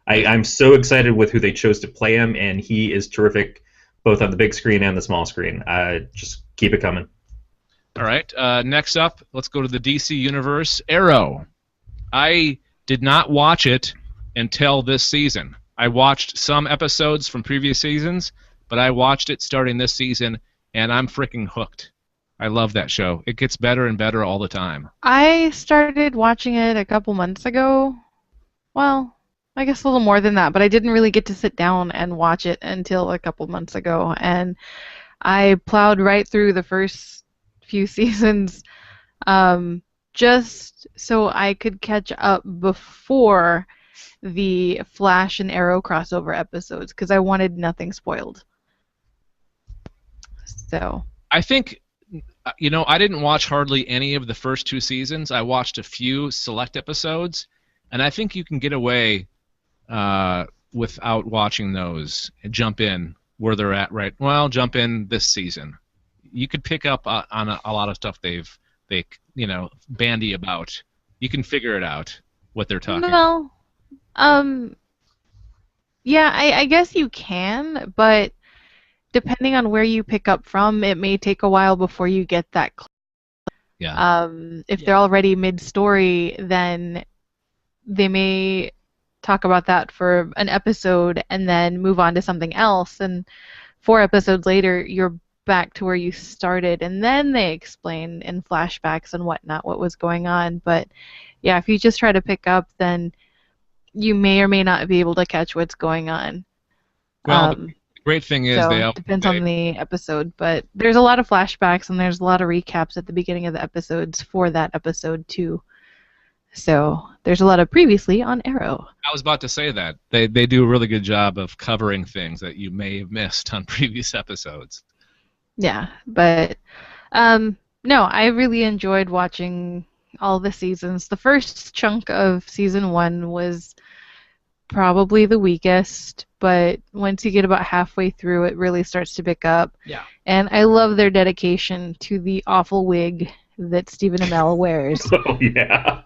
Speaker 4: I'm so excited with who they chose to play him, and he is terrific both on the big screen and the small screen. Just keep it coming.
Speaker 1: All right. Next up, let's go to the DC Universe. Arrow. I did not watch it until this season. I watched some episodes from previous seasons, but I watched it starting this season, and I'm freaking hooked. I love that show. It gets better and better all the time.
Speaker 5: I started watching it a couple months ago. Well, I guess a little more than that, but I didn't really get to sit down and watch it until a couple months ago, and I plowed right through the first few seasons just so I could catch up before the Flash and Arrow crossover episodes, because I wanted nothing spoiled. So
Speaker 1: I think, I didn't watch hardly any of the first 2 seasons. I watched a few select episodes, and I think you can get away without watching those and jump in where they're at right. Well, jump in this season. You could pick up on a lot of stuff they bandy about. You can figure it out what they're talking about.
Speaker 5: Well, yeah, I guess you can, but depending on where you pick up from, it may take a while before you get that.
Speaker 1: Yeah.
Speaker 5: If they're already mid-story, then they may talk about that for an episode and then move on to something else, and 4 episodes later, you're back to where you started, and then they explain in flashbacks and whatnot what was going on. But yeah, if you just try to pick up, then you may or may not be able to catch what's going on.
Speaker 1: Well, the great thing is
Speaker 5: it depends on the episode, but there's a lot of flashbacks and there's a lot of recaps at the beginning of the episodes for that episode too. So there's a lot of previously on Arrow.
Speaker 1: I was about to say that they do a really good job of covering things that you may have missed on previous episodes.
Speaker 5: Yeah, but no, I really enjoyed watching all the seasons. The first chunk of season 1 was probably the weakest, but once you get about halfway through, it really starts to pick up.
Speaker 2: Yeah.
Speaker 5: And I love their dedication to the awful wig that Stephen Amell wears.
Speaker 4: Oh, yeah.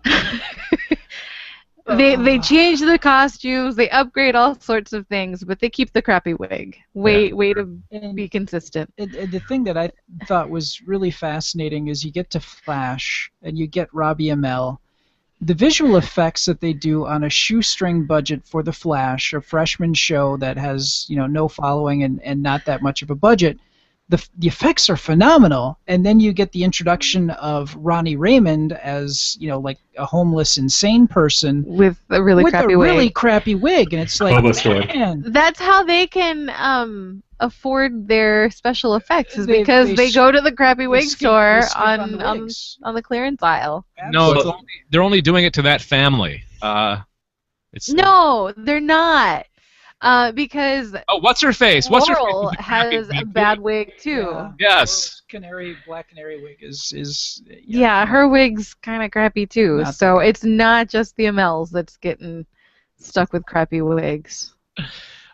Speaker 5: They change the costumes, they upgrade all sorts of things, but they keep the crappy wig. Way to be consistent.
Speaker 2: The thing that I thought was really fascinating is you get to Flash and you get Robbie Amell. The visual effects that they do on a shoestring budget for The Flash, a freshman show that has no following and not that much of a budget, the effects are phenomenal, and then you get the introduction of Ronnie Raymond as, you know, like a homeless insane person
Speaker 5: with a really
Speaker 2: with
Speaker 5: crappy
Speaker 2: a
Speaker 5: wig.
Speaker 2: really crappy wig, and it's like,
Speaker 4: Hobo story.
Speaker 2: man,
Speaker 5: That's how they can afford their special effects, is
Speaker 2: They-
Speaker 5: because
Speaker 2: they
Speaker 5: they
Speaker 2: s-
Speaker 5: go to the crappy wig store
Speaker 2: skip
Speaker 5: on
Speaker 2: the wigs.
Speaker 5: the clearance aisle.
Speaker 1: No, it's
Speaker 2: Absolutely.
Speaker 1: only, they're only doing it to that family. It's
Speaker 5: No, they're not. Because
Speaker 1: Oh, what's her face? What's her face?
Speaker 5: Laurel
Speaker 1: with the crappy
Speaker 5: has a
Speaker 1: wig?
Speaker 5: bad wig too.
Speaker 2: Yeah.
Speaker 1: Yes.
Speaker 2: Black canary wig is
Speaker 5: Yeah, her wig's kind of crappy too.
Speaker 2: Not
Speaker 5: So it's not just the Amels that's getting stuck with crappy wigs.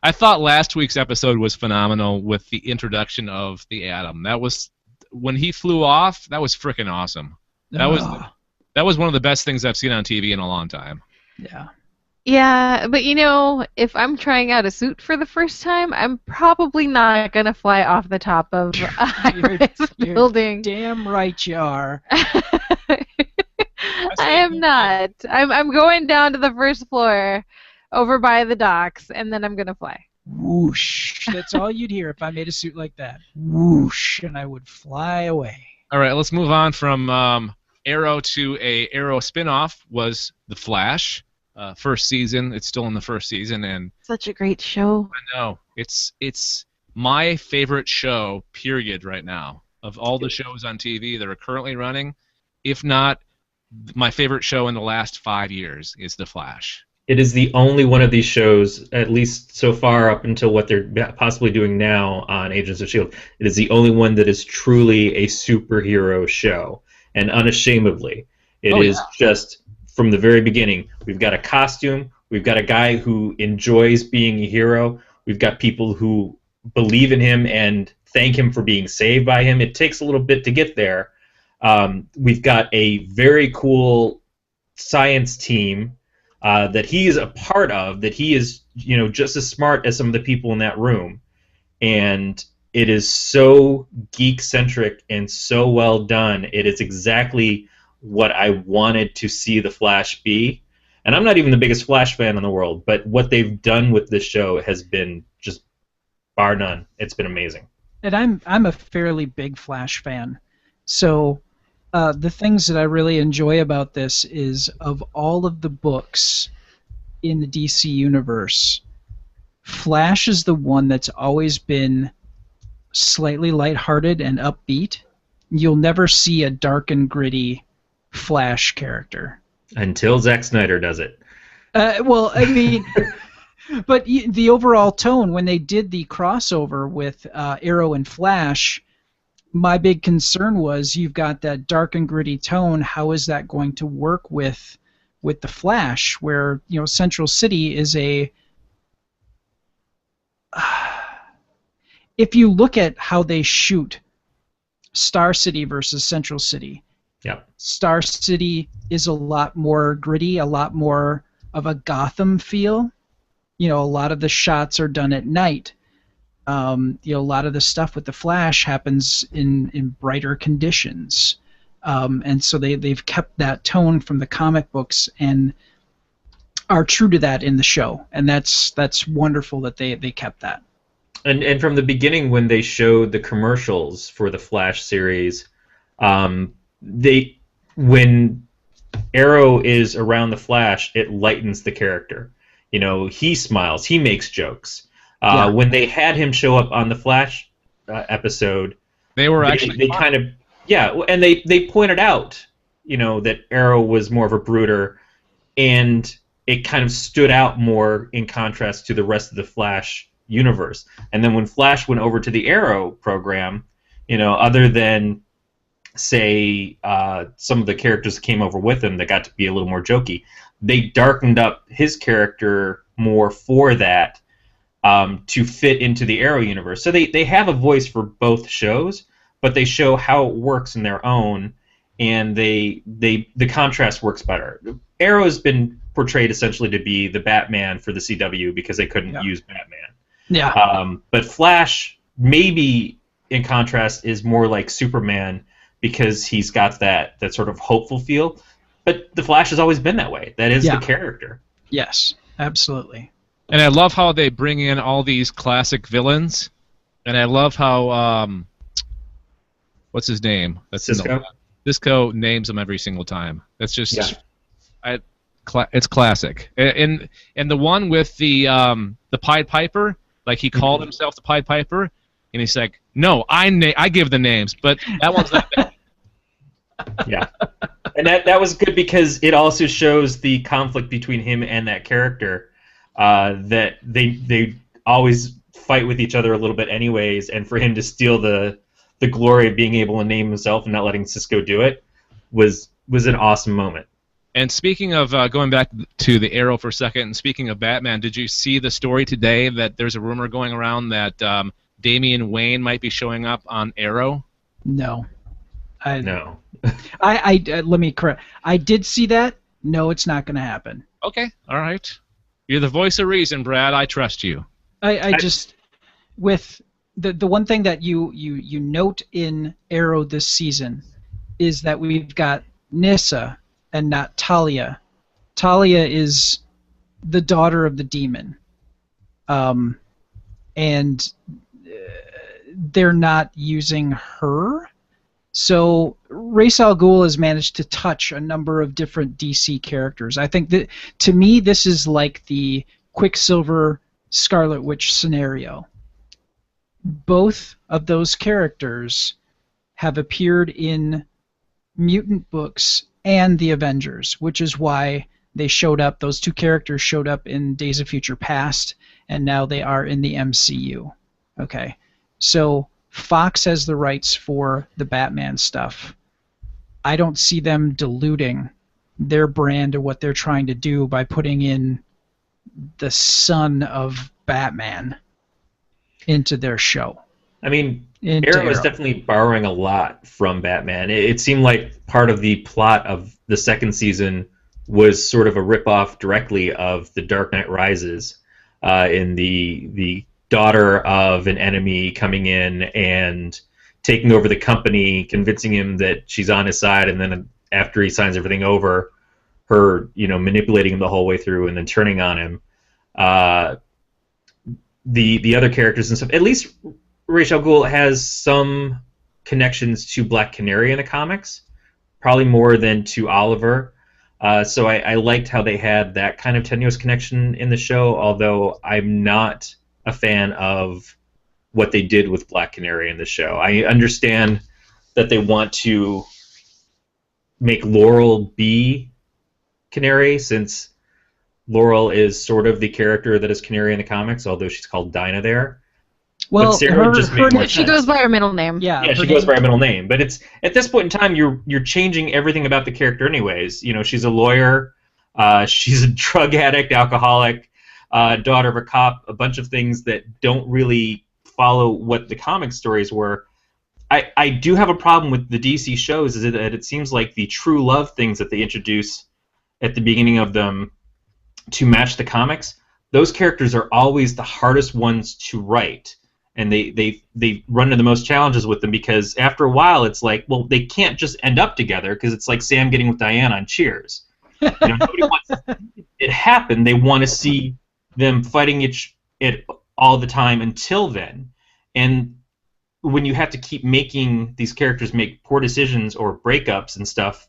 Speaker 1: I thought last week's episode was phenomenal with the introduction of the Atom. That was when he flew off. That was freaking awesome. That was one of the best things I've seen on TV in a long time.
Speaker 2: yeah.
Speaker 5: Yeah, but you know, if I'm trying out a suit for the first time, I'm probably not gonna fly off the top of a high-rise
Speaker 2: you're
Speaker 5: building.
Speaker 2: Damn right you are.
Speaker 5: I am not. I'm going down to the first floor, over by the docks, and then I'm gonna fly.
Speaker 2: Whoosh. That's all you'd hear if I made a suit like that. Whoosh, and I would fly away.
Speaker 1: All right, let's move on from Arrow to a Arrow spinoff. Was The Flash. First season. It's still in the first season, and
Speaker 5: Such a great show.
Speaker 1: I know it's my favorite show, period, right now. Of all the shows on TV that are currently running, if not my favorite show in the last 5 years, is The Flash.
Speaker 4: It is the only one of these shows, at least so far up until what they're possibly doing now on Agents of S.H.I.E.L.D., it is the only one that is truly a superhero show, and unashamedly. It is just, from the very beginning, we've got a costume, we've got a guy who enjoys being a hero, we've got people who believe in him and thank him for being saved by him. It takes a little bit to get there. We've got a very cool science team that he is a part of, that he is, you know, just as smart as some of the people in that room. And it is so geek-centric and so well done. It is exactly what I wanted to see The Flash be. And I'm not even the biggest Flash fan in the world, but what they've done with this show has been just bar none. It's been amazing.
Speaker 2: And I'm a fairly big Flash fan. So the things that I really enjoy about this is, of all of the books in the DC universe, Flash is the one that's always been slightly lighthearted and upbeat. You'll never see a dark and gritty Flash character.
Speaker 4: Until Zack Snyder does it.
Speaker 2: Well, I mean, but the overall tone, when they did the crossover with Arrow and Flash, my big concern was, you've got that dark and gritty tone. How is that going to work with the Flash, where, you know, Central City is a... if you look at how they shoot Star City versus Central City,
Speaker 4: Yep.
Speaker 2: Star City is a lot more gritty, a lot more of a Gotham feel. You know, a lot of the shots are done at night. You know, a lot of the stuff with the Flash happens in brighter conditions. And so they've kept that tone from the comic books and are true to that in the show. And that's wonderful that they kept that.
Speaker 4: And from the beginning, when they showed the commercials for the Flash series, when Arrow is around the Flash, it lightens the character. You know, he smiles, he makes jokes. When they had him show up on the Flash episode,
Speaker 1: They were actually
Speaker 4: they kind of and they pointed out, you know, that Arrow was more of a brooder, and it kind of stood out more in contrast to the rest of the Flash universe. And then when Flash went over to the Arrow program, you know, other than say some of the characters that came over with him that got to be a little more jokey, they darkened up his character more for that, to fit into the Arrow universe. So they have a voice for both shows, but they show how it works in their own, and the contrast works better. Arrow has been portrayed essentially to be the Batman for the CW because they couldn't use Batman.
Speaker 2: Yeah.
Speaker 4: But Flash, maybe in contrast, is more like Superman because he's got that sort of hopeful feel. But the Flash has always been that way. That is the character.
Speaker 2: Yes, absolutely.
Speaker 1: And I love how they bring in all these classic villains, and I love how what's his name? That's
Speaker 4: Cisco?
Speaker 1: Cisco names him every single time. That's just
Speaker 4: Yeah.
Speaker 1: it's classic. And the one with the Pied Piper, like he called himself the Pied Piper, and he's like, no, I give the names, but that one's not bad.
Speaker 4: Yeah. And that was good because it also shows the conflict between him and that character, that they always fight with each other a little bit anyways, and for him to steal the glory of being able to name himself and not letting Cisco do it was an awesome moment.
Speaker 1: And speaking of going back to the Arrow for a second, and speaking of Batman, did you see the story today that there's a rumor going around that Damian Wayne might be showing up on Arrow?
Speaker 2: No.
Speaker 4: No.
Speaker 2: I let me correct. I did see that. No, it's not going to happen.
Speaker 1: Okay, all right. You're the voice of reason, Brad. I trust you.
Speaker 2: I just with the one thing that you note in Arrow this season is that we've got Nyssa and not Talia. Talia is the daughter of the demon, and they're not using her. So Ra's al Ghul has managed to touch a number of different DC characters. I think that, to me, this is like the Quicksilver Scarlet Witch scenario. Both of those characters have appeared in mutant books and the Avengers, which is why they showed up. Those two characters showed up in Days of Future Past, and now they are in the MCU. Okay, so Fox has the rights for the Batman stuff. I don't see them diluting their brand or what they're trying to do by putting in the son of Batman into their show.
Speaker 4: I mean, Arrow is definitely borrowing a lot from Batman. It seemed like part of the plot of the second season was sort of a ripoff directly of The Dark Knight Rises, in the daughter of an enemy coming in and taking over the company, convincing him that she's on his side, and then after he signs everything over, her, manipulating him the whole way through and then turning on him. The other characters and stuff, at least Ra's al Ghul has some connections to Black Canary in the comics, probably more than to Oliver. So I liked how they had that kind of tenuous connection in the show, although I'm not a fan of what they did with Black Canary in the show. I understand that they want to make Laurel be Canary, since Laurel is sort of the character that is Canary in the comics, although she's called Dinah there.
Speaker 2: Well,
Speaker 4: but Sarah just made more
Speaker 5: she
Speaker 4: sense.
Speaker 5: goes by her middle name.
Speaker 4: Yeah, she goes by her middle name. But it's at this point in time, you're changing everything about the character anyways. She's a lawyer, she's a drug addict, alcoholic, daughter of a cop, a bunch of things that don't really follow what the comic stories were. I do have a problem with the DC shows, is that it seems like the true love things that they introduce at the beginning of them to match the comics, those characters are always the hardest ones to write, and they run into the most challenges with them, because after a while it's like, well, they can't just end up together, because it's like Sam getting with Diane on Cheers. Nobody wants it happen. They want to see them fighting it all the time until then. And when you have to keep making these characters make poor decisions or breakups and stuff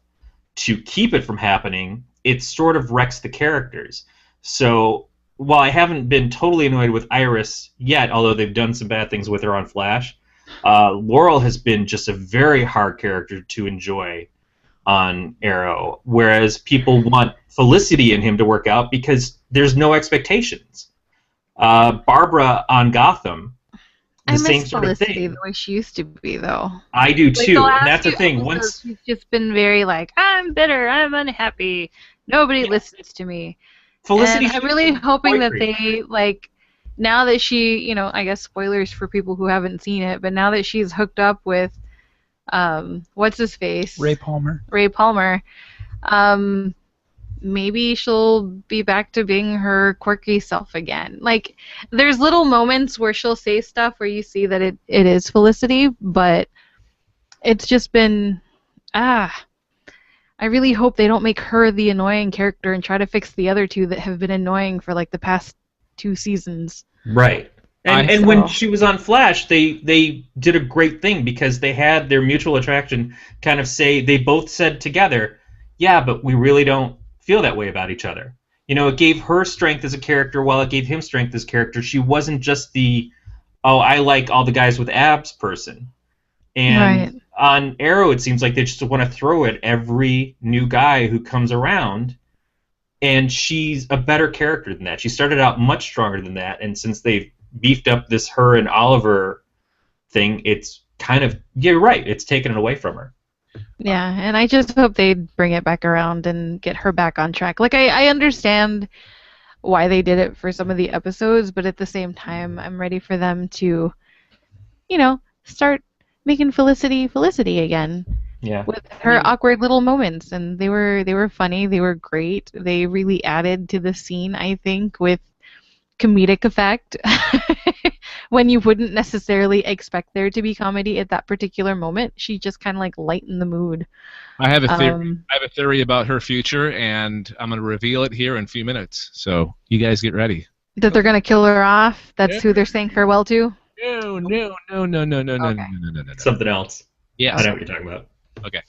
Speaker 4: to keep it from happening, it sort of wrecks the characters. So while I haven't been totally annoyed with Iris yet, although they've done some bad things with her on Flash, Laurel has been just a very hard character to enjoy on Arrow, whereas people want Felicity in him to work out because there's no expectations. Barbara on Gotham,
Speaker 5: I
Speaker 4: same
Speaker 5: miss
Speaker 4: sort of
Speaker 5: Felicity
Speaker 4: thing.
Speaker 5: the way she used to be, though.
Speaker 4: I do
Speaker 5: Like,
Speaker 4: too,
Speaker 5: the
Speaker 4: and that's
Speaker 5: last
Speaker 4: the
Speaker 5: few
Speaker 4: thing.
Speaker 5: episodes,
Speaker 4: Once
Speaker 5: she's just been very like, I'm bitter, I'm unhappy, nobody listens to me.
Speaker 4: Felicity,
Speaker 5: And I'm really hoping that
Speaker 4: poetry.
Speaker 5: they, like, now that she, I guess spoilers for people who haven't seen it, but now that she's hooked up with, what's his face?
Speaker 2: Ray Palmer.
Speaker 5: Ray Palmer, maybe she'll be back to being her quirky self again. Like, there's little moments where she'll say stuff where you see that it is Felicity, but it's just been, I really hope they don't make her the annoying character and try to fix the other two that have been annoying for like the past 2 seasons.
Speaker 4: Right. And when she was on Flash, they did a great thing because they had their mutual attraction kind of say, they both said together, yeah, but we really don't feel that way about each other. You know, it gave her strength as a character while it gave him strength as a character. She wasn't just the, oh, I like all the guys with abs person. And on Arrow, it seems like they just want to throw at every new guy who comes around. And she's a better character than that. She started out much stronger than that. And since they've beefed up this her and Oliver thing, it's kind of, you're right, it's taken it away from her.
Speaker 5: Yeah, and I just hope they bring it back around and get her back on track. Like, I understand why they did it for some of the episodes, but at the same time, I'm ready for them to, you know, start making Felicity again.
Speaker 4: Yeah.
Speaker 5: With her awkward little moments, and they were funny, they were great. They really added to the scene, I think, with comedic effect when you wouldn't necessarily expect there to be comedy at that particular moment. She just kind of like lightened the mood.
Speaker 1: I have a theory. I have a theory about her future, and I'm going to reveal it here in a few minutes. So you guys get ready.
Speaker 5: That they're going to kill her off? That's who they're saying farewell to?
Speaker 1: No.
Speaker 4: Something else.
Speaker 1: Yes.
Speaker 4: I know what you're talking about.
Speaker 1: Okay.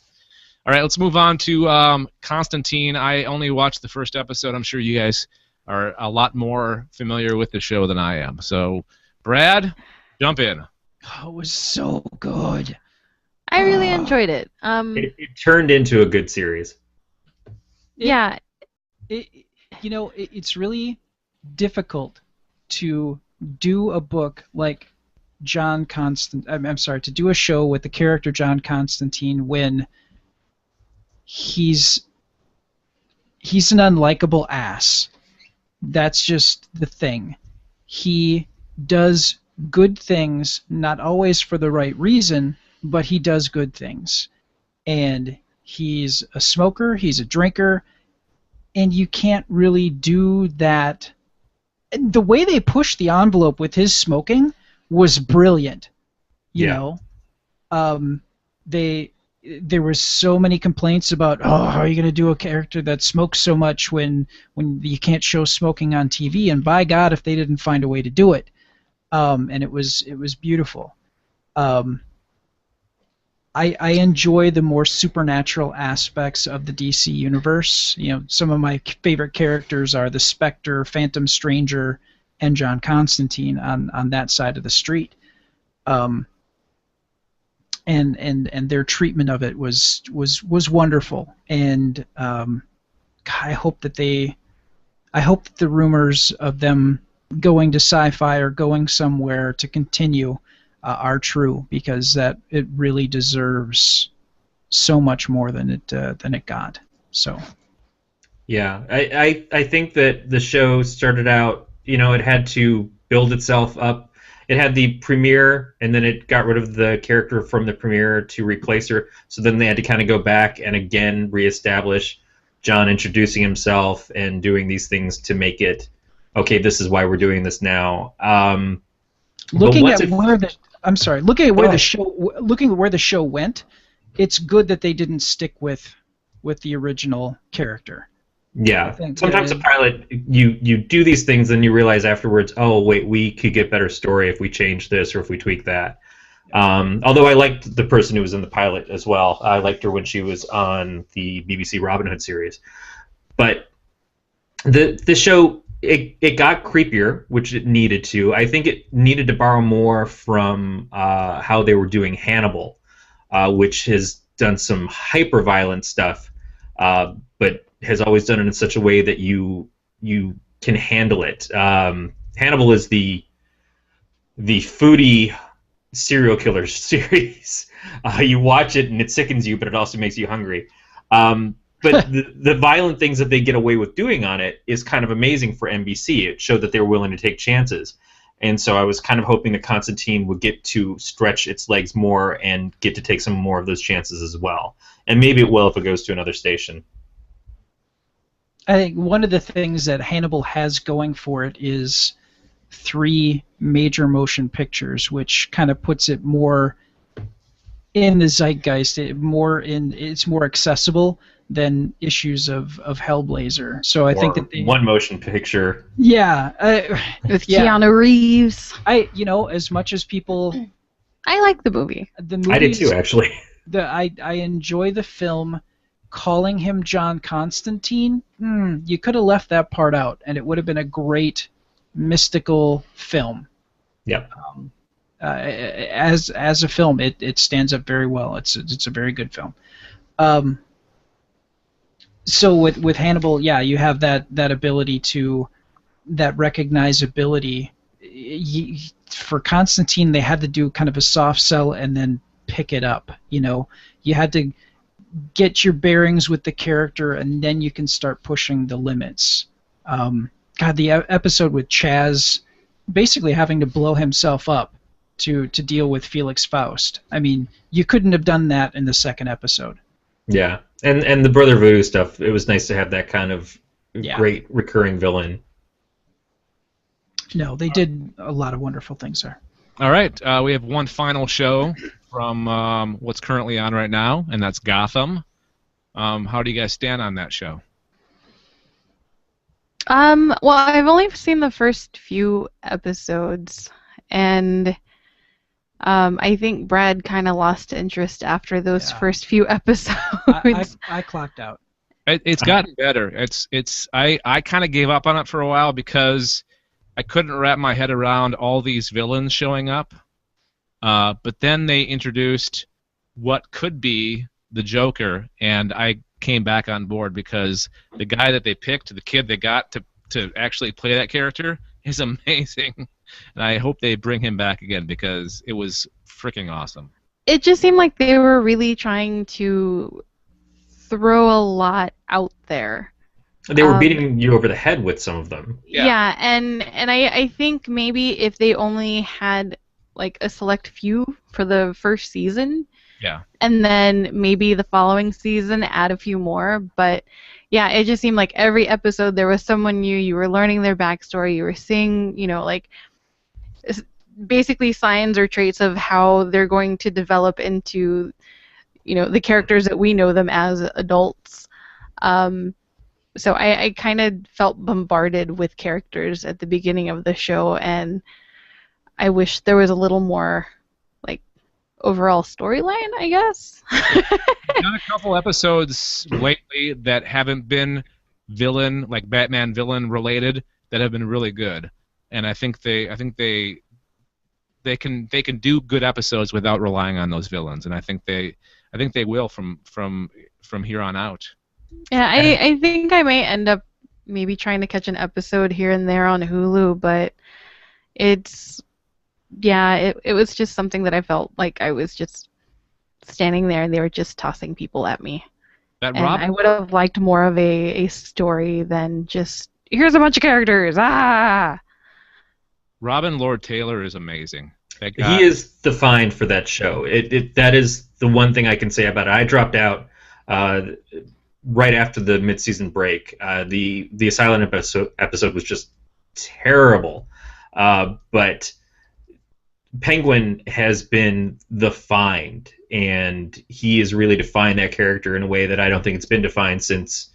Speaker 1: All right, let's move on to Constantine. I only watched the first episode. I'm sure you guys are a lot more familiar with the show than I am. So, Brad, jump in.
Speaker 2: Oh, it was so good.
Speaker 5: I really enjoyed it.
Speaker 4: It turned into a good series.
Speaker 5: Yeah.
Speaker 2: It's really difficult to do a book like John Constantine. I'm sorry, to do a show with the character John Constantine when he's an unlikable ass. That's just the thing. He does good things, not always for the right reason, but he does good things. And he's a smoker, he's a drinker, and you can't really do that. The way they pushed the envelope with his smoking was brilliant. You know, there was so many complaints about, oh, how are you going to do a character that smokes so much when you can't show smoking on TV? And by God, if they didn't find a way to do it, and it was beautiful. I enjoy the more supernatural aspects of the DC universe. You know, some of my favorite characters are the Spectre, Phantom Stranger, and John Constantine on that side of the street. And their treatment of it was wonderful. And I hope that the rumors of them going to SciFi or going somewhere to continue are true, because that it really deserves so much more than it got. So.
Speaker 4: Yeah, I think that the show started out, you know, it had to build itself up. It had the premiere, and then it got rid of the character from the premiere to replace her. So then they had to kind of go back and again reestablish John introducing himself and doing these things to make it, okay, this is why we're doing this now.
Speaker 2: Looking at where the show went, it's good that they didn't stick with the original character.
Speaker 4: Yeah, sometimes a pilot, you do these things and you realize afterwards, oh wait, we could get better story if we change this or if we tweak that. Although I liked the person who was in the pilot as well. I liked her when she was on the BBC Robin Hood series. But the show, it got creepier, which it needed to. I think it needed to borrow more from how they were doing Hannibal, which has done some hyper-violent stuff, but has always done it in such a way that you can handle it. Hannibal is the foodie serial killer series. You watch it and it sickens you, but it also makes you hungry. But the violent things that they get away with doing on it is kind of amazing for NBC. It showed that they were willing to take chances. And so I was kind of hoping that Constantine would get to stretch its legs more and get to take some more of those chances as well. And maybe it will if it goes to another station.
Speaker 2: I think one of the things that Hannibal has going for it is 3 major motion pictures, which kind of puts it more in the zeitgeist, it's more accessible than issues of Hellblazer. So I think
Speaker 4: Or
Speaker 2: that they,
Speaker 4: one motion picture.
Speaker 2: yeah,
Speaker 5: With
Speaker 2: yeah.
Speaker 5: Keanu Reeves.
Speaker 2: As much as people,
Speaker 5: I like the movie.
Speaker 2: the
Speaker 4: I did
Speaker 2: movies,
Speaker 4: too, actually.
Speaker 2: I enjoy the film. Calling him John Constantine, you could have left that part out, and it would have been a great mystical film.
Speaker 4: Yep.
Speaker 2: As a film, it stands up very well. It's a very good film. So with Hannibal, yeah, you have that ability to, that recognizability. For Constantine, they had to do kind of a soft sell and then pick it up. You had to get your bearings with the character, and then you can start pushing the limits. God, the episode with Chaz basically having to blow himself up to deal with Felix Faust. I mean, you couldn't have done that in the second episode.
Speaker 4: Yeah, and the Brother Voodoo stuff, it was nice to have that kind of
Speaker 2: Yeah.
Speaker 4: great recurring villain.
Speaker 2: No, they did a lot of wonderful things there.
Speaker 1: All right, we have one final show from what's currently on right now, and that's Gotham. How do you guys stand on that show?
Speaker 5: Well, I've only seen the first few episodes, and I think Brad kind of lost interest after those
Speaker 2: Yeah.
Speaker 5: first few episodes.
Speaker 2: I clocked out.
Speaker 1: It's gotten better. I kind of gave up on it for a while because I couldn't wrap my head around all these villains showing up. But then they introduced what could be the Joker, and I came back on board because the guy that they picked, the kid they got to actually play that character, is amazing. And I hope they bring him back again because it was freaking awesome.
Speaker 5: It just seemed like they were really trying to throw a lot out there.
Speaker 4: They were beating you over the head with some of them.
Speaker 5: Yeah, and I think maybe if they only had like a select few for the first season,
Speaker 1: Yeah.
Speaker 5: and then maybe the following season add a few more. But yeah, it just seemed like every episode there was someone new. You were learning their backstory. You were seeing, like basically signs or traits of how they're going to develop into, the characters that we know them as adults. So I kind of felt bombarded with characters at the beginning of the show, and I wish there was a little more, like, overall storyline, I guess.
Speaker 1: Done a couple episodes lately that haven't been villain, like Batman villain related, that have been really good, and I think they can do good episodes without relying on those villains, and I think they will from here on out.
Speaker 5: Yeah, I think I may end up maybe trying to catch an episode here and there on Hulu, but it was just something that I felt like I was just standing there and they were just tossing people at me. And I would have liked more of a story than just, here's a bunch of characters,
Speaker 1: Robin Lord Taylor is amazing. That guy,
Speaker 4: He is defined for that show. That is the one thing I can say about it. I dropped out right after the mid-season break. The Asylum episode was just terrible. But Penguin has been the find, and he has really defined that character in a way that I don't think it's been defined since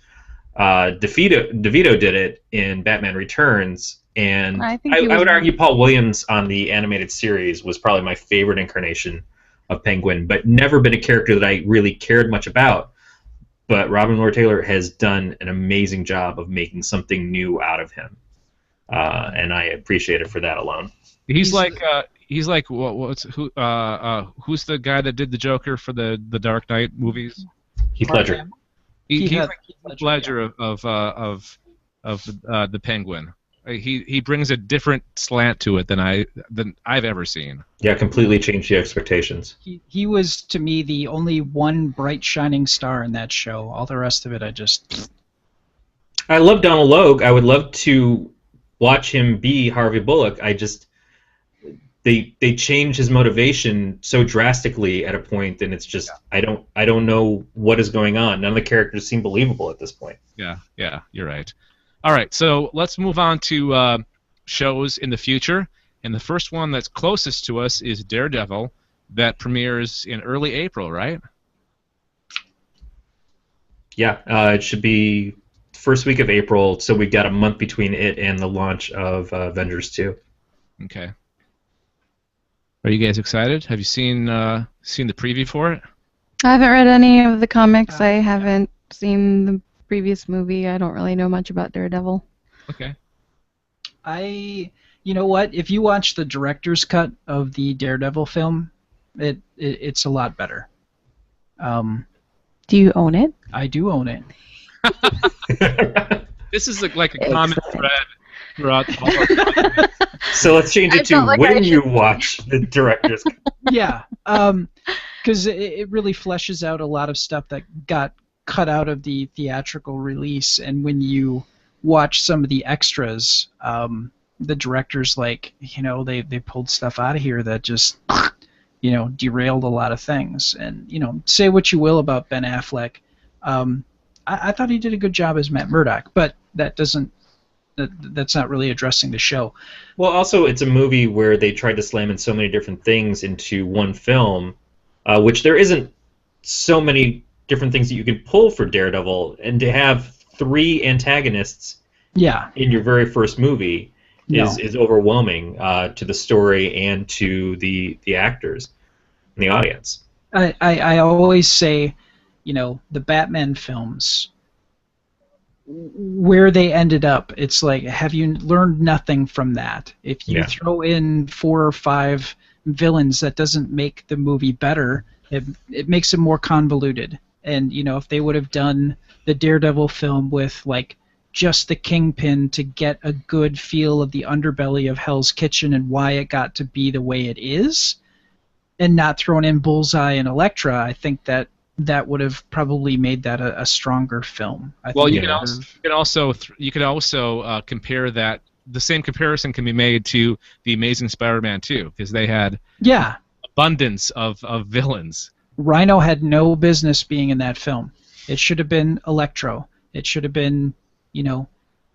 Speaker 4: DeVito did it in Batman Returns. And I would argue Paul Williams on the animated series was probably my favorite incarnation of Penguin, but never been a character that I really cared much about. But Robin Lord Taylor has done an amazing job of making something new out of him, and I appreciate it for that alone.
Speaker 1: He's like who's the guy that did the Joker for the Dark Knight movies?
Speaker 4: Heath Ledger.
Speaker 1: He's like Heath Ledger of the Penguin. He brings a different slant to it than I've ever seen.
Speaker 4: Yeah, completely changed the expectations.
Speaker 2: He was, to me, the only one bright shining star in that show. All the rest of it, I
Speaker 4: love Donald Logue. I would love to watch him be Harvey Bullock. They change his motivation so drastically at a point, and it's just I don't know what is going on. None of the characters seem believable at this point.
Speaker 1: Yeah, you're right. All right, so let's move on to shows in the future, and the first one that's closest to us is Daredevil, that premieres in early April, right?
Speaker 4: Yeah, it should be first week of April, so we got a month between it and the launch of Avengers 2.
Speaker 1: Okay. Are you guys excited? Have you seen the preview for it?
Speaker 5: I haven't read any of the comics. I haven't seen the previous movie. I don't really know much about Daredevil.
Speaker 1: Okay.
Speaker 2: You know what? If you watch the director's cut of the Daredevil film, it's a lot better.
Speaker 5: Do you own it?
Speaker 2: I do own it.
Speaker 1: This is like a common thread throughout all of
Speaker 4: So let's change it to
Speaker 5: like
Speaker 4: when you watch the director's cut.
Speaker 2: Yeah, because it really fleshes out a lot of stuff that got cut out of the theatrical release, and when you watch some of the extras, the directors they pulled stuff out of here that just derailed a lot of things. And say what you will about Ben Affleck, I thought he did a good job as Matt Murdock, but that's not really addressing the show.
Speaker 4: Well, also, it's a movie where they tried to slam in so many different things into one film, which there isn't so many different things that you can pull for Daredevil, and to have 3 antagonists in your very first movie is overwhelming to the story and to the actors and the audience.
Speaker 2: I always say, the Batman films, where they ended up, it's like, have you learned nothing from that? If you throw in 4 or 5 villains, that doesn't make the movie better. It makes it more convoluted. And if they would have done the Daredevil film with just the Kingpin to get a good feel of the underbelly of Hell's Kitchen and why it got to be the way it is, and not thrown in Bullseye and Elektra, I think that would have probably made that a stronger film.
Speaker 1: You could also compare that. The same comparison can be made to the Amazing Spider-Man 2, because they had abundance of villains.
Speaker 2: Rhino had no business being in that film. It should have been Electro. It should have been,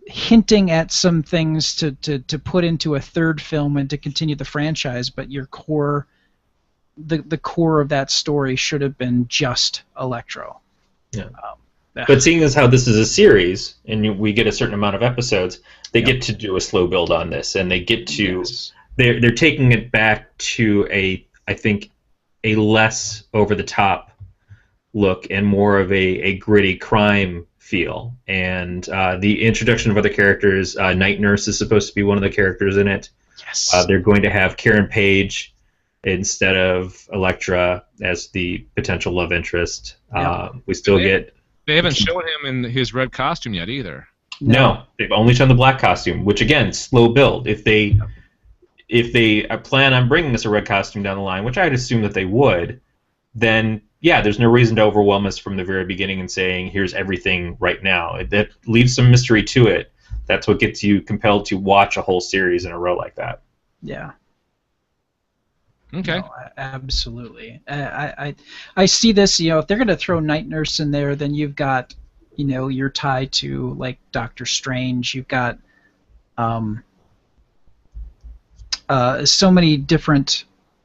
Speaker 2: hinting at some things to put into a third film and to continue the franchise, but your core, the core of that story should have been just Electro.
Speaker 4: Yeah. But seeing as how this is a series and we get a certain amount of episodes, they get to do a slow build on this, and they get to they're taking it back to I think a less over the top look and more of a gritty crime feel. And the introduction of other characters, Night Nurse is supposed to be one of the characters in it.
Speaker 2: Yes.
Speaker 4: They're going to have Karen Page instead of Elektra as the potential love interest. We still get...
Speaker 1: They haven't shown him in his red costume yet either.
Speaker 4: No, they've only shown the black costume, which again, slow build. If they plan on bringing us a red costume down the line, which I'd assume that they would, then there's no reason to overwhelm us from the very beginning and saying, here's everything right now. That leaves some mystery to it. That's what gets you compelled to watch a whole series in a row like that.
Speaker 2: Yeah.
Speaker 1: Okay.
Speaker 2: No, absolutely. I see this, if they're going to throw Night Nurse in there, then you've got, your tie to, Doctor Strange. You've got so many different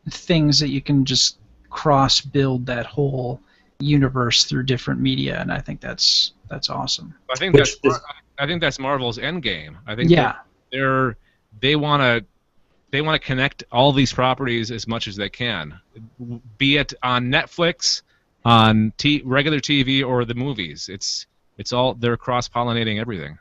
Speaker 2: things that you can just cross-build that whole universe through different media, and I think that's awesome.
Speaker 1: I think that's Marvel's endgame. I think they want to connect all these properties as much as they can, be it on Netflix, on regular TV, or the movies. It's all, they're cross-pollinating everything,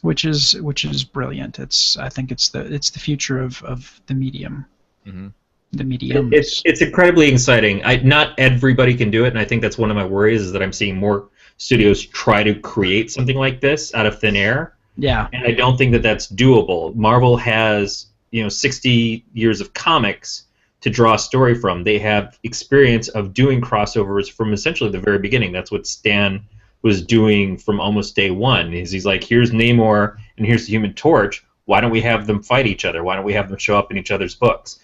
Speaker 2: which is brilliant. I think it's the future of the medium.
Speaker 1: Mm-hmm.
Speaker 2: The medium.
Speaker 4: It's incredibly exciting. Not everybody can do it, and I think that's one of my worries, is that I'm seeing more studios try to create something like this out of thin air.
Speaker 2: Yeah.
Speaker 4: And I don't think that that's doable. Marvel has 60 years of comics to draw a story from. They have experience of doing crossovers from essentially the very beginning. That's what Stan was doing from almost day one. He's like, here's Namor and here's the Human Torch. Why don't we have them fight each other? Why don't we have them show up in each other's books?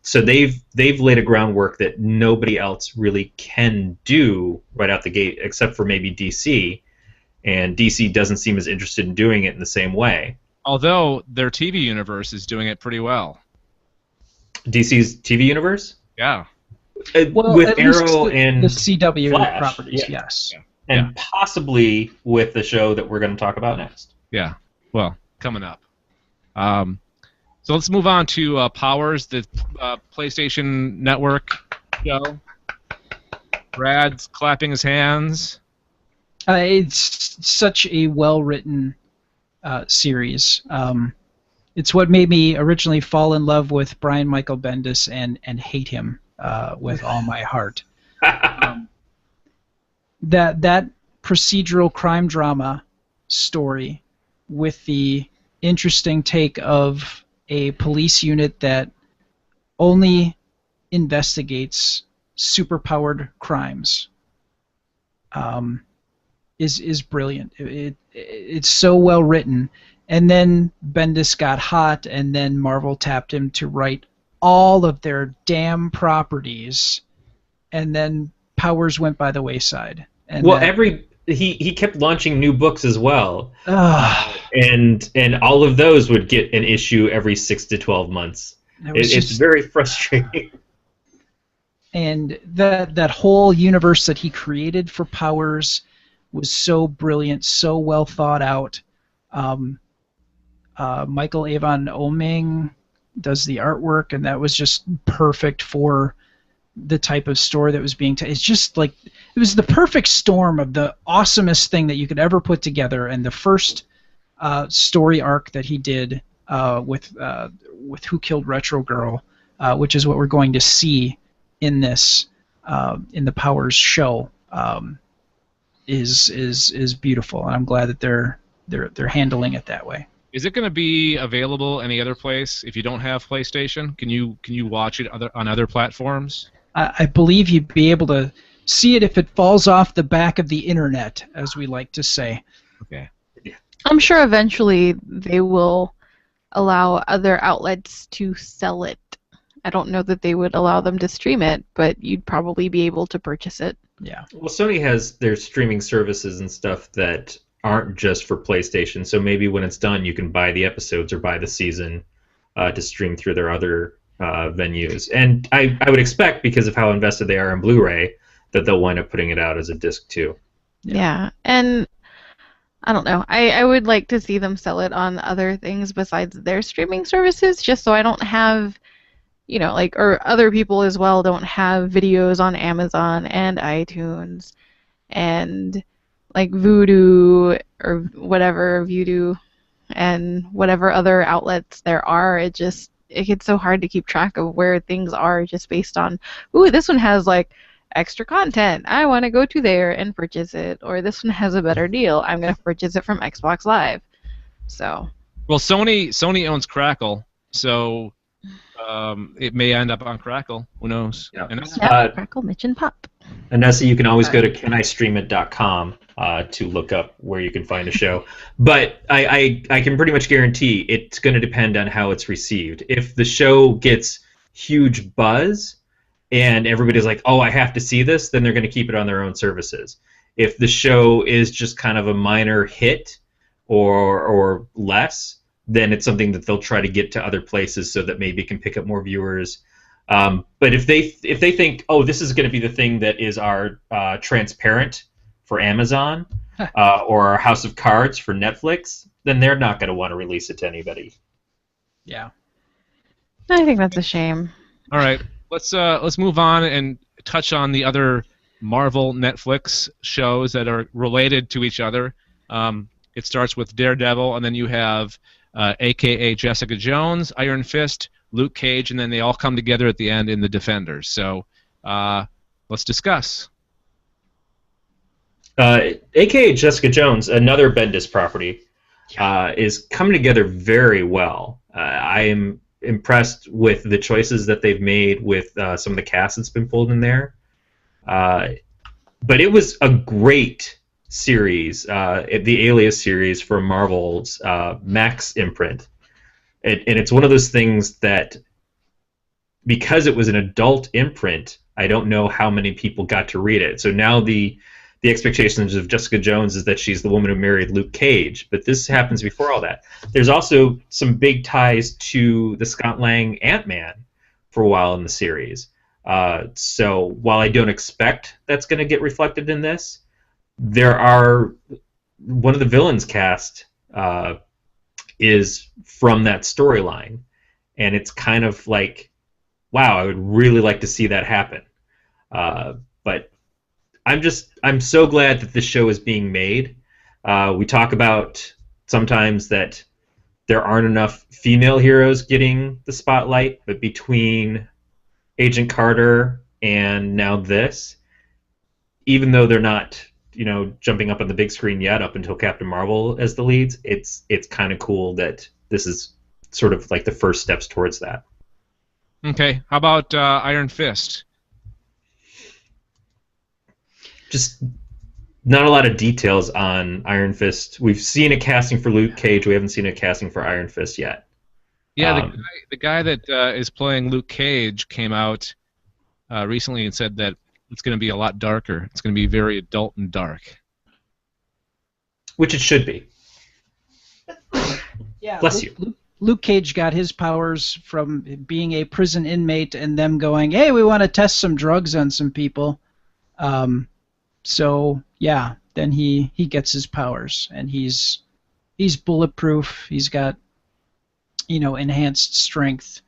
Speaker 4: So they've laid a groundwork that nobody else really can do right out the gate, except for maybe DC. And DC doesn't seem as interested in doing it in the same way.
Speaker 1: Although their TV universe is doing it pretty well.
Speaker 4: DC's TV universe?
Speaker 1: Yeah.
Speaker 2: Well,
Speaker 4: with
Speaker 2: at least
Speaker 4: Arrow and
Speaker 2: the CW
Speaker 4: Flash.
Speaker 2: properties, yes.
Speaker 4: and possibly with the show that we're going to talk about next.
Speaker 1: Yeah. Well, coming up. So let's move on to Powers, the PlayStation Network show. Brad's clapping his hands.
Speaker 2: It's such a well-written series. It's what made me originally fall in love with Brian Michael Bendis and hate him with all my heart. That procedural crime drama story with the interesting take of a police unit that only investigates superpowered crimes is brilliant. It's so well written. And then Bendis got hot, and then Marvel tapped him to write all of their damn properties, and then Powers went by the wayside. And
Speaker 4: well, he kept launching new books as well,
Speaker 2: Ugh.
Speaker 4: and all of those would get an issue every 6 to 12 months. It's very frustrating.
Speaker 2: And that whole universe that he created for Powers was so brilliant, so well thought out. Michael Avon Oming does the artwork, and that was just perfect for the type of story that was being it's just like it was the perfect storm of the awesomest thing that you could ever put together. And the first story arc that he did with Who Killed Retro Girl, which is what we're going to see in this in the Powers show, is beautiful, and I'm glad that they're handling it that way.
Speaker 1: Is it going to be available any other place if you don't have PlayStation? Can you watch it on other platforms?
Speaker 2: I believe you'd be able to see it if it falls off the back of the internet, as we like to say.
Speaker 1: Okay.
Speaker 5: I'm sure eventually they will allow other outlets to sell it. I don't know that they would allow them to stream it, but you'd probably be able to purchase it.
Speaker 2: Yeah.
Speaker 4: Well, Sony has their streaming services and stuff that aren't just for PlayStation, so maybe when it's done you can buy the episodes or buy the season to stream through their other venues. And I would expect, because of how invested they are in Blu-ray, that they'll wind up putting it out as a disc too.
Speaker 5: Yeah, and I don't know. I would like to see them sell it on other things besides their streaming services, just so I don't have, or other people as well don't have videos on Amazon and iTunes and like Vudu or whatever, Vudu and whatever other outlets there are. It gets so hard to keep track of where things are just based on, ooh, this one has like extra content, I want to go to there and purchase it, or this one has a better deal, I'm going to purchase it from Xbox Live. So. Well,
Speaker 1: Sony owns Crackle, so it may end up on Crackle. Who knows?
Speaker 4: Yeah.
Speaker 5: Crackle, Mitch, and Pop.
Speaker 4: Anessa, you can always go to canistreamit.com to look up where you can find a show. But I can pretty much guarantee it's going to depend on how it's received. If the show gets huge buzz and everybody's like, oh, I have to see this, then they're going to keep it on their own services. If the show is just kind of a minor hit or less, then it's something that they'll try to get to other places so that maybe it can pick up more viewers. But if they think, oh, this is going to be the thing that is our Transparent for Amazon or our House of Cards for Netflix, then they're not going to want to release it to anybody.
Speaker 2: Yeah,
Speaker 5: I think that's a shame.
Speaker 1: All right, let's move on and touch on the other Marvel Netflix shows that are related to each other. It starts with Daredevil, and then you have AKA Jessica Jones, Iron Fist, Luke Cage, and then they all come together at the end in The Defenders. So let's discuss.
Speaker 4: AKA Jessica Jones, another Bendis property, is coming together very well. I am impressed with the choices that they've made with some of the cast that's been pulled in there. But it was a great series, the Alias series from Marvel's Max imprint. And it's one of those things that, because it was an adult imprint, I don't know how many people got to read it. So now the expectations of Jessica Jones is that she's the woman who married Luke Cage, but this happens before all that. There's also some big ties to the Scott Lang Ant-Man for a while in the series. So while I don't expect that's going to get reflected in this, there are one of the villains cast is from that storyline, and it's kind of like, wow, I would really like to see that happen. But I'm so glad that this show is being made. We talk about sometimes that there aren't enough female heroes getting the spotlight, but between Agent Carter and now this, even though they're not, jumping up on the big screen yet up until Captain Marvel as the leads, it's kind of cool that this is sort of like the first steps towards that.
Speaker 1: Okay, how about Iron Fist?
Speaker 4: Just not a lot of details on Iron Fist. We've seen a casting for Luke Cage. We haven't seen a casting for Iron Fist yet.
Speaker 1: Yeah, the guy that is playing Luke Cage came out recently and said that it's going to be a lot darker. It's going to be very adult and dark.
Speaker 4: Which it should be.
Speaker 2: Yeah,
Speaker 4: Bless you.
Speaker 2: Luke Cage got his powers from being a prison inmate and them going, hey, we want to test some drugs on some people. So, yeah, then he gets his powers, and he's bulletproof. He's got, enhanced strength.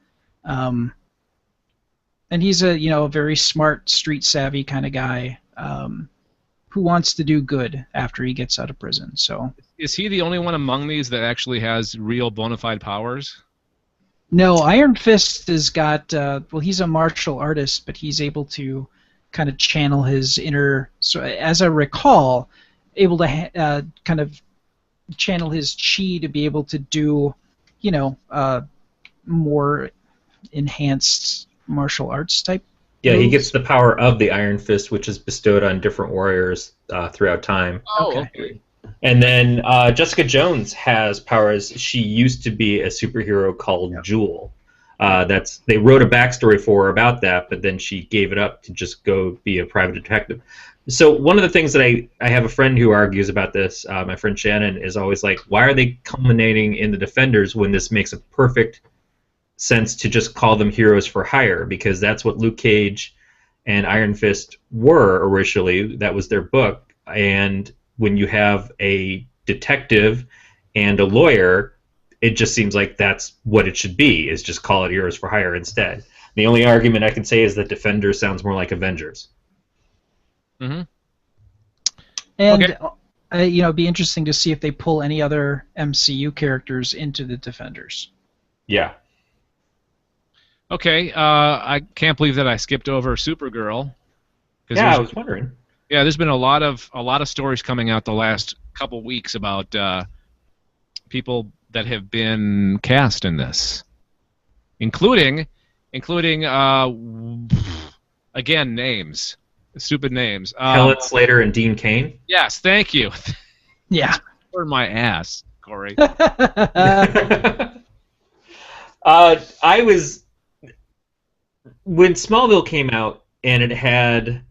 Speaker 2: And he's a very smart, street-savvy kind of guy who wants to do good after he gets out of prison. So,
Speaker 1: is he the only one among these that actually has real bona fide powers?
Speaker 2: No, Iron Fist has got, he's a martial artist, but he's able to kind of channel his inner, so as I recall, able to kind of channel his chi to be able to do, more enhanced martial arts type.
Speaker 4: Yeah,
Speaker 2: moves.
Speaker 4: he gets the power of the Iron Fist, which is bestowed on different warriors throughout time.
Speaker 1: Oh,
Speaker 2: Okay.
Speaker 4: And then Jessica Jones has powers. She used to be a superhero called Jewel. They wrote a backstory for her about that, but then she gave it up to just go be a private detective. So one of the things that I have a friend who argues about this, my friend Shannon, is always like, why are they culminating in the Defenders when this makes a perfect sense to just call them heroes for hire? Because that's what Luke Cage and Iron Fist were originally. That was their book. And when you have a detective and a lawyer, it just seems like that's what it should be, is just call it heroes for hire instead. The only argument I can say is that Defenders sounds more like Avengers.
Speaker 1: Mm-hmm.
Speaker 2: And
Speaker 1: Okay.
Speaker 2: it'd be interesting to see if they pull any other MCU characters into the Defenders.
Speaker 4: Yeah.
Speaker 1: Okay, I can't believe that I skipped over Supergirl.
Speaker 4: Yeah, I was wondering.
Speaker 1: Yeah, there's been a lot of stories coming out the last couple weeks about people that have been cast in this, including again, names, stupid names.
Speaker 4: Helen Slater and Dean Cain.
Speaker 1: Yes, thank you.
Speaker 2: Yeah.
Speaker 1: For my ass, Corey.
Speaker 4: I was when Smallville came out and it had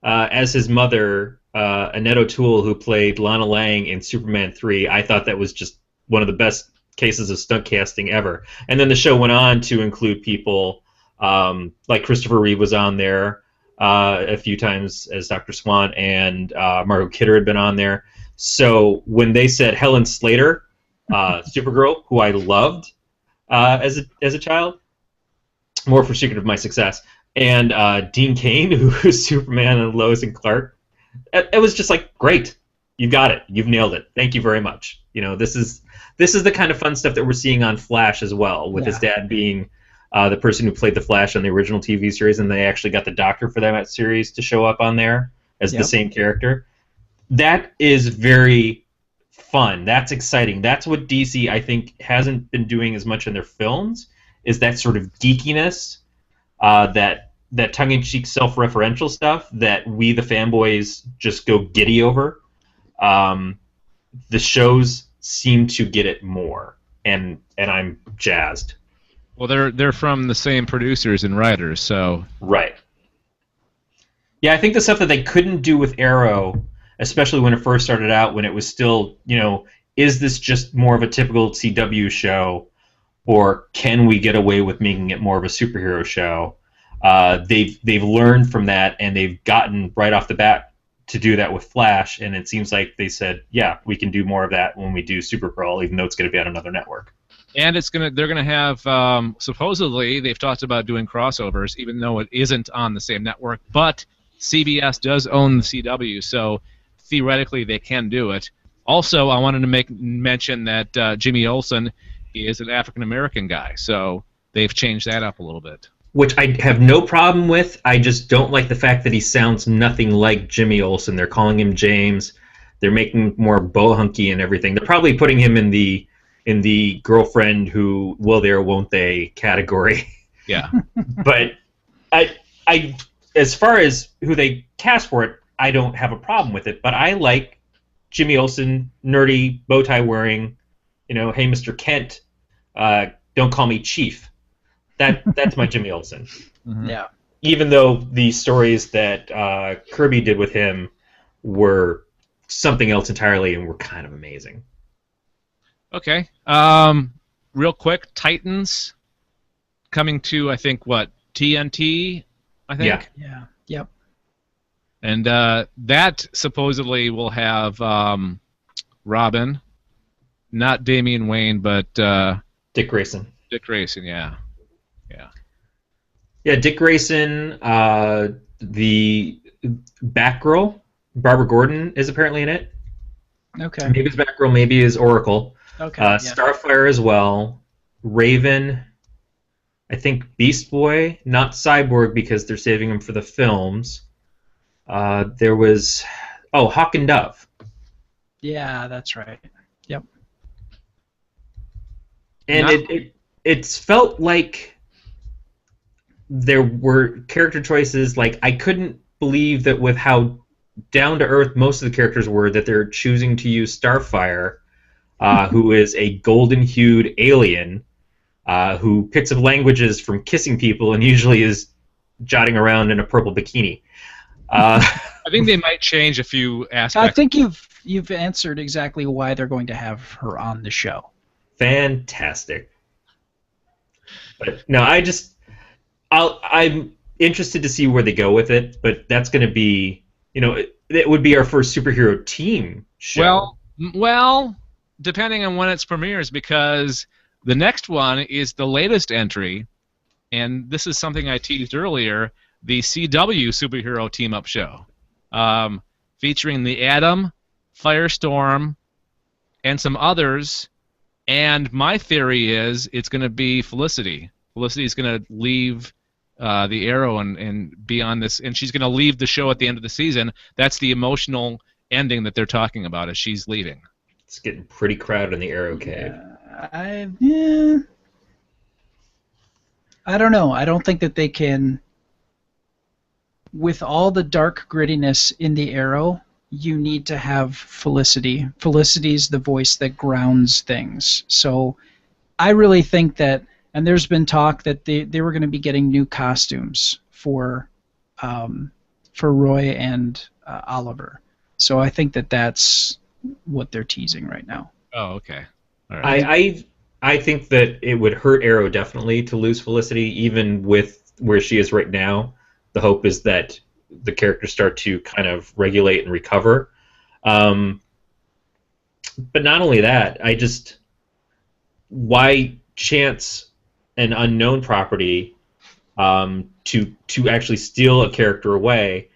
Speaker 4: as his mother Annette O'Toole, who played Lana Lang in Superman 3. I thought that was just one of the best cases of stunt casting ever. And then the show went on to include people like Christopher Reeve was on there a few times as Dr. Swan, and Margot Kidder had been on there. So when they said Helen Slater, Supergirl, who I loved as a child, more for Secret of My Success, and Dean Cain, who was Superman and Lois and Clark, it was just like, great, you've got it, you've nailed it, thank you very much. This is the kind of fun stuff that we're seeing on Flash as well, with his dad being the person who played the Flash on the original TV series, and they actually got the Doctor for that series to show up on there as the same character. That is very fun. That's exciting. That's what DC, I think, hasn't been doing as much in their films, is that sort of geekiness, that tongue-in-cheek, self-referential stuff that we, the fanboys, just go giddy over. The shows seem to get it more, and I'm jazzed.
Speaker 1: Well, they're from the same producers and writers, so
Speaker 4: right. Yeah, I think the stuff that they couldn't do with Arrow, especially when it first started out, when it was still, is this just more of a typical CW show, or can we get away with making it more of a superhero show? They've learned from that, and they've gotten right off the bat to do that with Flash, and it seems like they said, yeah, we can do more of that when we do Supergirl, even though it's going to be on another network.
Speaker 1: And they're gonna have supposedly they've talked about doing crossovers, even though it isn't on the same network. But CBS does own the CW, so theoretically they can do it. Also, I wanted to mention that Jimmy Olsen is an African American guy, so they've changed that up a little bit.
Speaker 4: Which I have no problem with. I just don't like the fact that he sounds nothing like Jimmy Olsen. They're calling him James. They're making more bohunky and everything. They're probably putting him in the girlfriend who will they or won't they category.
Speaker 1: Yeah.
Speaker 4: But I as far as who they cast for it, I don't have a problem with it. But I like Jimmy Olsen, nerdy, bow tie wearing, hey, Mr. Kent, don't call me Chief. That's my Jimmy Olsen.
Speaker 2: Mm-hmm. Yeah.
Speaker 4: Even though the stories that Kirby did with him were something else entirely and were kind of amazing.
Speaker 1: Okay. Real quick, Titans coming to, I think, TNT, I think?
Speaker 2: Yeah. Yep.
Speaker 1: And that supposedly will have Robin, not Damian Wayne, but
Speaker 4: Dick Grayson.
Speaker 1: Dick Grayson, yeah.
Speaker 4: Yeah, Dick Grayson, the Batgirl, Barbara Gordon is apparently in it.
Speaker 2: Okay.
Speaker 4: Maybe it's Batgirl, maybe it's Oracle.
Speaker 2: Okay. Yeah.
Speaker 4: Starfire as well. Raven. I think Beast Boy, not Cyborg because they're saving him for the films. There was Hawk and Dove.
Speaker 2: Yeah, that's right. Yep.
Speaker 4: And it's felt like there were character choices, like I couldn't believe that with how down to earth most of the characters were, that they're choosing to use Starfire, who is a golden-hued alien who picks up languages from kissing people and usually is jotting around in a purple bikini.
Speaker 1: I think they might change a few aspects.
Speaker 2: I think you've answered exactly why they're going to have her on the show.
Speaker 4: Fantastic. But no, I'm interested to see where they go with it, but that's going to be, it would be our first superhero team show.
Speaker 1: Well, depending on when it premieres, because the next one is the latest entry, and this is something I teased earlier, the CW superhero team-up show, featuring the Atom, Firestorm, and some others. And my theory is it's going to be Felicity. Felicity is going to leave the Arrow and be on this, and she's going to leave the show at the end of the season. That's the emotional ending that they're talking about as she's leaving.
Speaker 4: It's getting pretty crowded in the Arrow cave.
Speaker 2: I don't know. I don't think that they can. With all the dark grittiness in the Arrow, you need to have Felicity. Felicity's the voice that grounds things. So I really think that, and there's been talk that they were going to be getting new costumes for Roy and Oliver. So I think that that's what they're teasing right now.
Speaker 1: Oh, okay. All right.
Speaker 4: I think that it would hurt Arrow definitely to lose Felicity, even with where she is right now. The hope is that the characters start to kind of regulate and recover. But not only that, why chance an unknown property to actually steal a character away,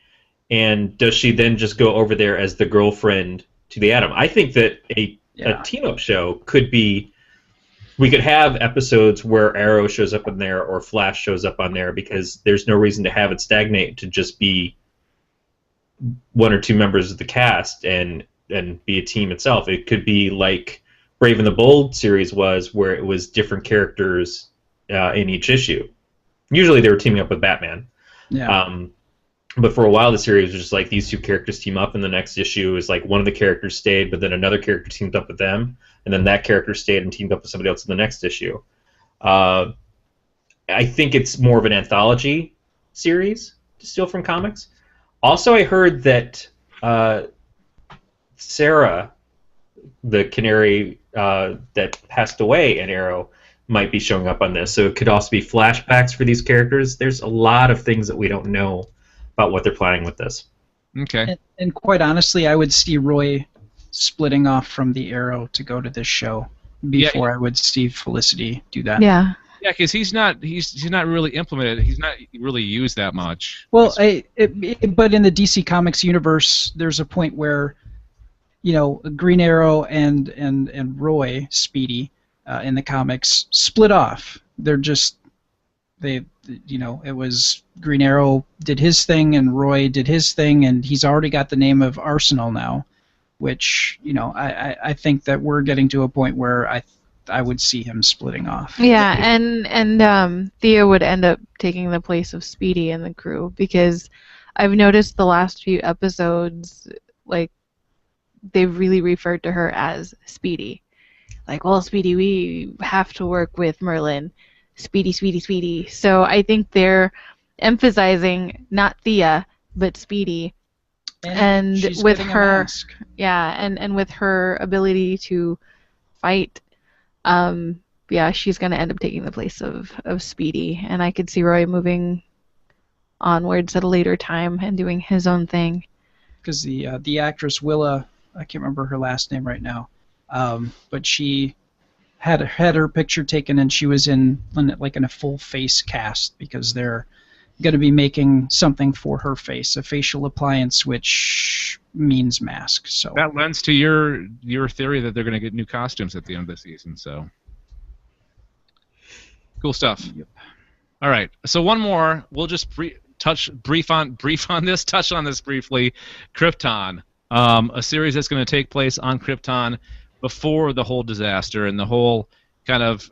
Speaker 4: and does she then just go over there as the girlfriend to the Atom? I think that a team-up show could be, we could have episodes where Arrow shows up in there or Flash shows up on there, because there's no reason to have it stagnate to just be one or two members of the cast and be a team itself. It could be like Brave and the Bold series was, where it was different characters in each issue. Usually they were teaming up with Batman.
Speaker 2: Yeah.
Speaker 4: But for a while the series was just like these two characters team up, and the next issue is like one of the characters stayed, but then another character teamed up with them, and then that character stayed and teamed up with somebody else in the next issue. I think it's more of an anthology series to steal from comics. Also, I heard that Sarah, the canary that passed away in Arrow, might be showing up on this. So it could also be flashbacks for these characters. There's a lot of things that we don't know about what they're planning with this.
Speaker 1: Okay.
Speaker 2: And quite honestly, I would see Roy splitting off from the Arrow to go to this show
Speaker 1: Yeah,
Speaker 2: before I would see Felicity do that.
Speaker 5: Yeah.
Speaker 1: yeah, because he's not really implemented. He's not really used that much.
Speaker 2: Well, but in the DC Comics universe, there's a point where, Green Arrow and Roy Speedy in the comics split off. It was Green Arrow did his thing and Roy did his thing, and he's already got the name of Arsenal now, which I think that we're getting to a point where I would see him splitting off.
Speaker 5: Yeah, and Thea would end up taking the place of Speedy in the crew, because I've noticed the last few episodes, like, they've really referred to her as Speedy. Like, well, Speedy, we have to work with Merlin. Speedy, Speedy, Speedy. So I think they're emphasizing not Thea, but Speedy. And
Speaker 2: she's
Speaker 5: with
Speaker 2: getting a
Speaker 5: her,
Speaker 2: mask.
Speaker 5: yeah, and with her ability to fight, yeah, she's going to end up taking the place of Speedy. And I could see Roy moving onwards at a later time and doing his own thing.
Speaker 2: Because the actress Willa, I can't remember her last name right now, but she had her picture taken, and she was in a full face cast, because they're going to be making something for her face, a facial appliance, which means mask. So
Speaker 1: That lends to your theory that they're going to get new costumes at the end of the season. So cool stuff.
Speaker 2: Yep.
Speaker 1: All right. So one more. We'll just touch on this briefly. Krypton, a series that's going to take place on Krypton before the whole disaster and the whole kind of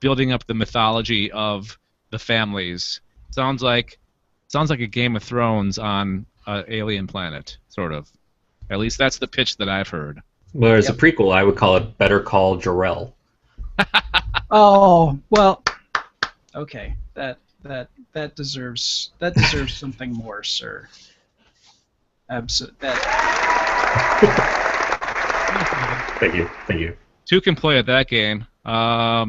Speaker 1: building up the mythology of the families. Sounds like a Game of Thrones on an alien planet, sort of. At least that's the pitch that I've heard.
Speaker 4: Well, as a prequel, I would call it Better Call Jor-El.
Speaker 2: Oh, well, okay. That deserves something more, sir. Absolutely.
Speaker 4: Thank you.
Speaker 1: Two can play at that game.
Speaker 2: Yeah,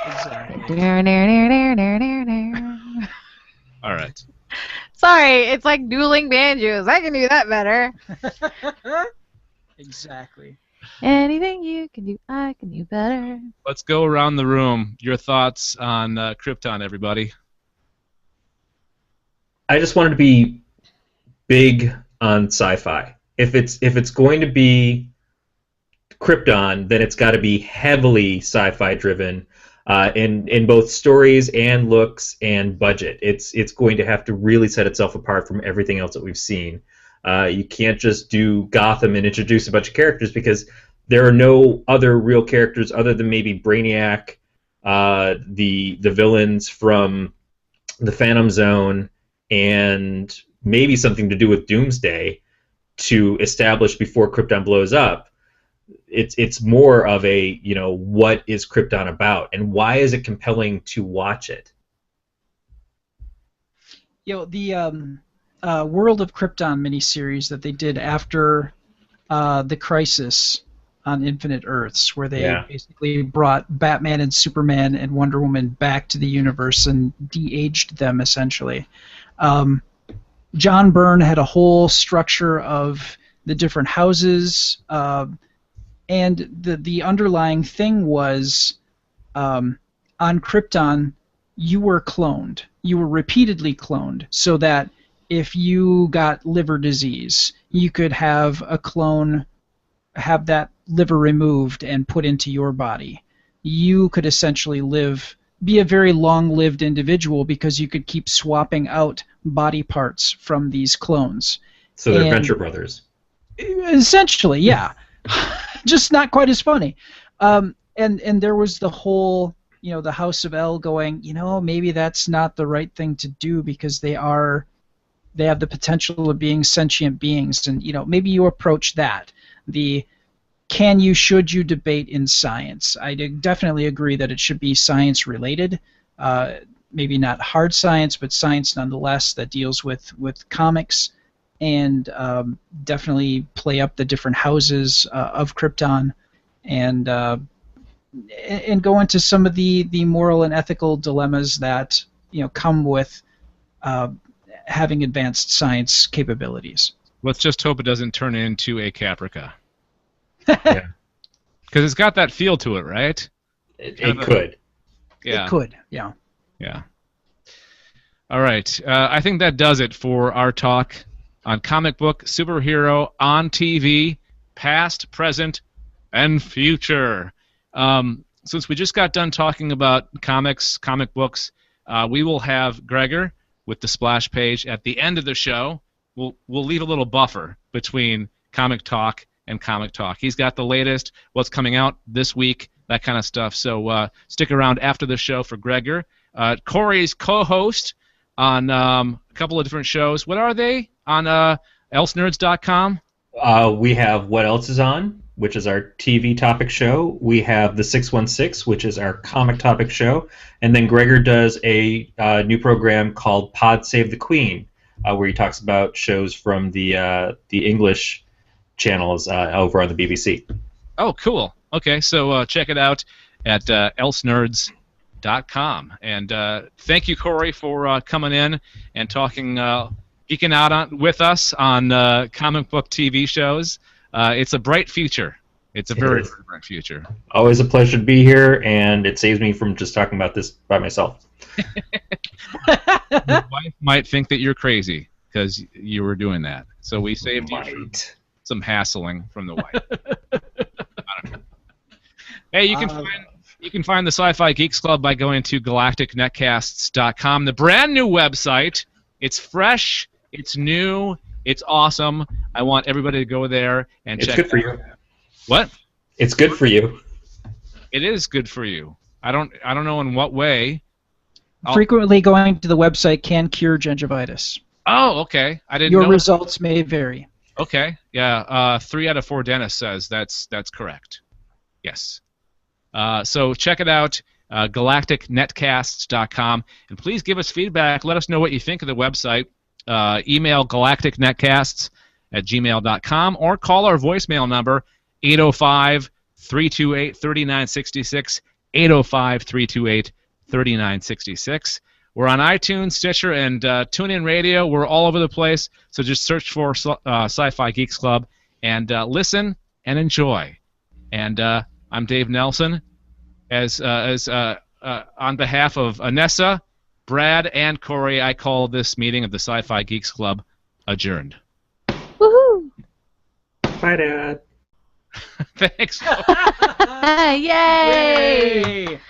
Speaker 2: exactly.
Speaker 1: All right.
Speaker 5: Sorry, it's like dueling banjos. I can do that better.
Speaker 2: Exactly.
Speaker 5: Anything you can do, I can do better.
Speaker 1: Let's go around the room. Your thoughts on Krypton, everybody.
Speaker 4: I just wanted to be big on sci-fi. If it's going to be Krypton, then it's got to be heavily sci-fi driven in both stories and looks and budget. It's going to have to really set itself apart from everything else that we've seen. You can't just do Gotham and introduce a bunch of characters, because there are no other real characters other than maybe Brainiac, the villains from the Phantom Zone, and maybe something to do with Doomsday to establish before Krypton blows up. It's more of a, what is Krypton about, and why is it compelling to watch it?
Speaker 2: The World of Krypton miniseries that they did after the Crisis on Infinite Earths, where they basically brought Batman and Superman and Wonder Woman back to the universe and de-aged them, essentially. John Byrne had a whole structure of the different houses, and the underlying thing was, on Krypton, you were cloned. You were repeatedly cloned, so that if you got liver disease, you could have a clone have that liver removed and put into your body. You could essentially be a very long-lived individual, because you could keep swapping out body parts from these clones.
Speaker 4: So they're Venture Brothers.
Speaker 2: Essentially, yeah. Just not quite as funny. And there was the whole, the House of L going, maybe that's not the right thing to do, because they have the potential of being sentient beings, and maybe you approach that. The should you debate in science. I definitely agree that it should be science related, maybe not hard science, but science nonetheless that deals with comics, and definitely play up the different houses of Krypton, and and go into some of the moral and ethical dilemmas that come with having advanced science capabilities.
Speaker 1: Let's just hope it doesn't turn into a Caprica.
Speaker 4: Yeah.
Speaker 1: Because it's got that feel to it, right?
Speaker 4: It could.
Speaker 1: Yeah.
Speaker 2: It could, yeah.
Speaker 1: Yeah. All right. I think that does it for our talk on comic book superhero on TV, past, present, and future. Since we just got done talking about comics, comic books, we will have Gregor with the splash page at the end of the show. We'll leave a little buffer between comic talk and comic talk. He's got the latest, what's coming out this week, that kind of stuff. So stick around after the show for Gregor. Corey's co-host on a couple of different shows. What are they? On elsenerds.com?
Speaker 4: We have What Else Is On, which is our TV topic show. We have The 616, which is our comic topic show. And then Gregor does a new program called Pod Save the Queen, where he talks about shows from the English channels over on the BBC.
Speaker 1: Oh, cool. Okay, so check it out at elsenerds.com. And thank you, Corey, for coming in and talking, geeking out with us on comic book TV shows. It's a bright future. It's a very, very bright future.
Speaker 4: Always a pleasure to be here, and it saves me from just talking about this by myself.
Speaker 1: Your wife might think that you're crazy because you were doing that. So we saved you from some hassling from the wife. I don't know. Hey, you can find the Sci-Fi Geeks Club by going to galacticnetcasts.com, the brand new website. It's fresh, it's new, it's awesome. I want everybody to go there and check it out.
Speaker 4: It's good for you.
Speaker 1: What?
Speaker 4: It's good for you.
Speaker 1: It is good for you. I don't know in what way.
Speaker 2: Frequently going to the website can cure gingivitis.
Speaker 1: Oh, okay. I didn't
Speaker 2: know.
Speaker 1: Your
Speaker 2: results may vary.
Speaker 1: Okay. Yeah. 3 out of 4 dentists says that's correct. Yes. So check it out, galacticnetcasts.com, and please give us feedback. Let us know what you think of the website. Email galacticnetcasts@gmail.com or call our voicemail number 805-328-3966, 805-328-3966. We're on iTunes, Stitcher, and TuneIn Radio. We're all over the place, so just search for Sci-Fi Geeks Club and listen and enjoy. And I'm Dave Nelson. As on behalf of Anessa, Brad, and Corey, I call this meeting of the Sci-Fi Geeks Club adjourned.
Speaker 5: Woohoo!
Speaker 4: Bye, Dad.
Speaker 1: Thanks.
Speaker 5: Yay!
Speaker 2: Yay!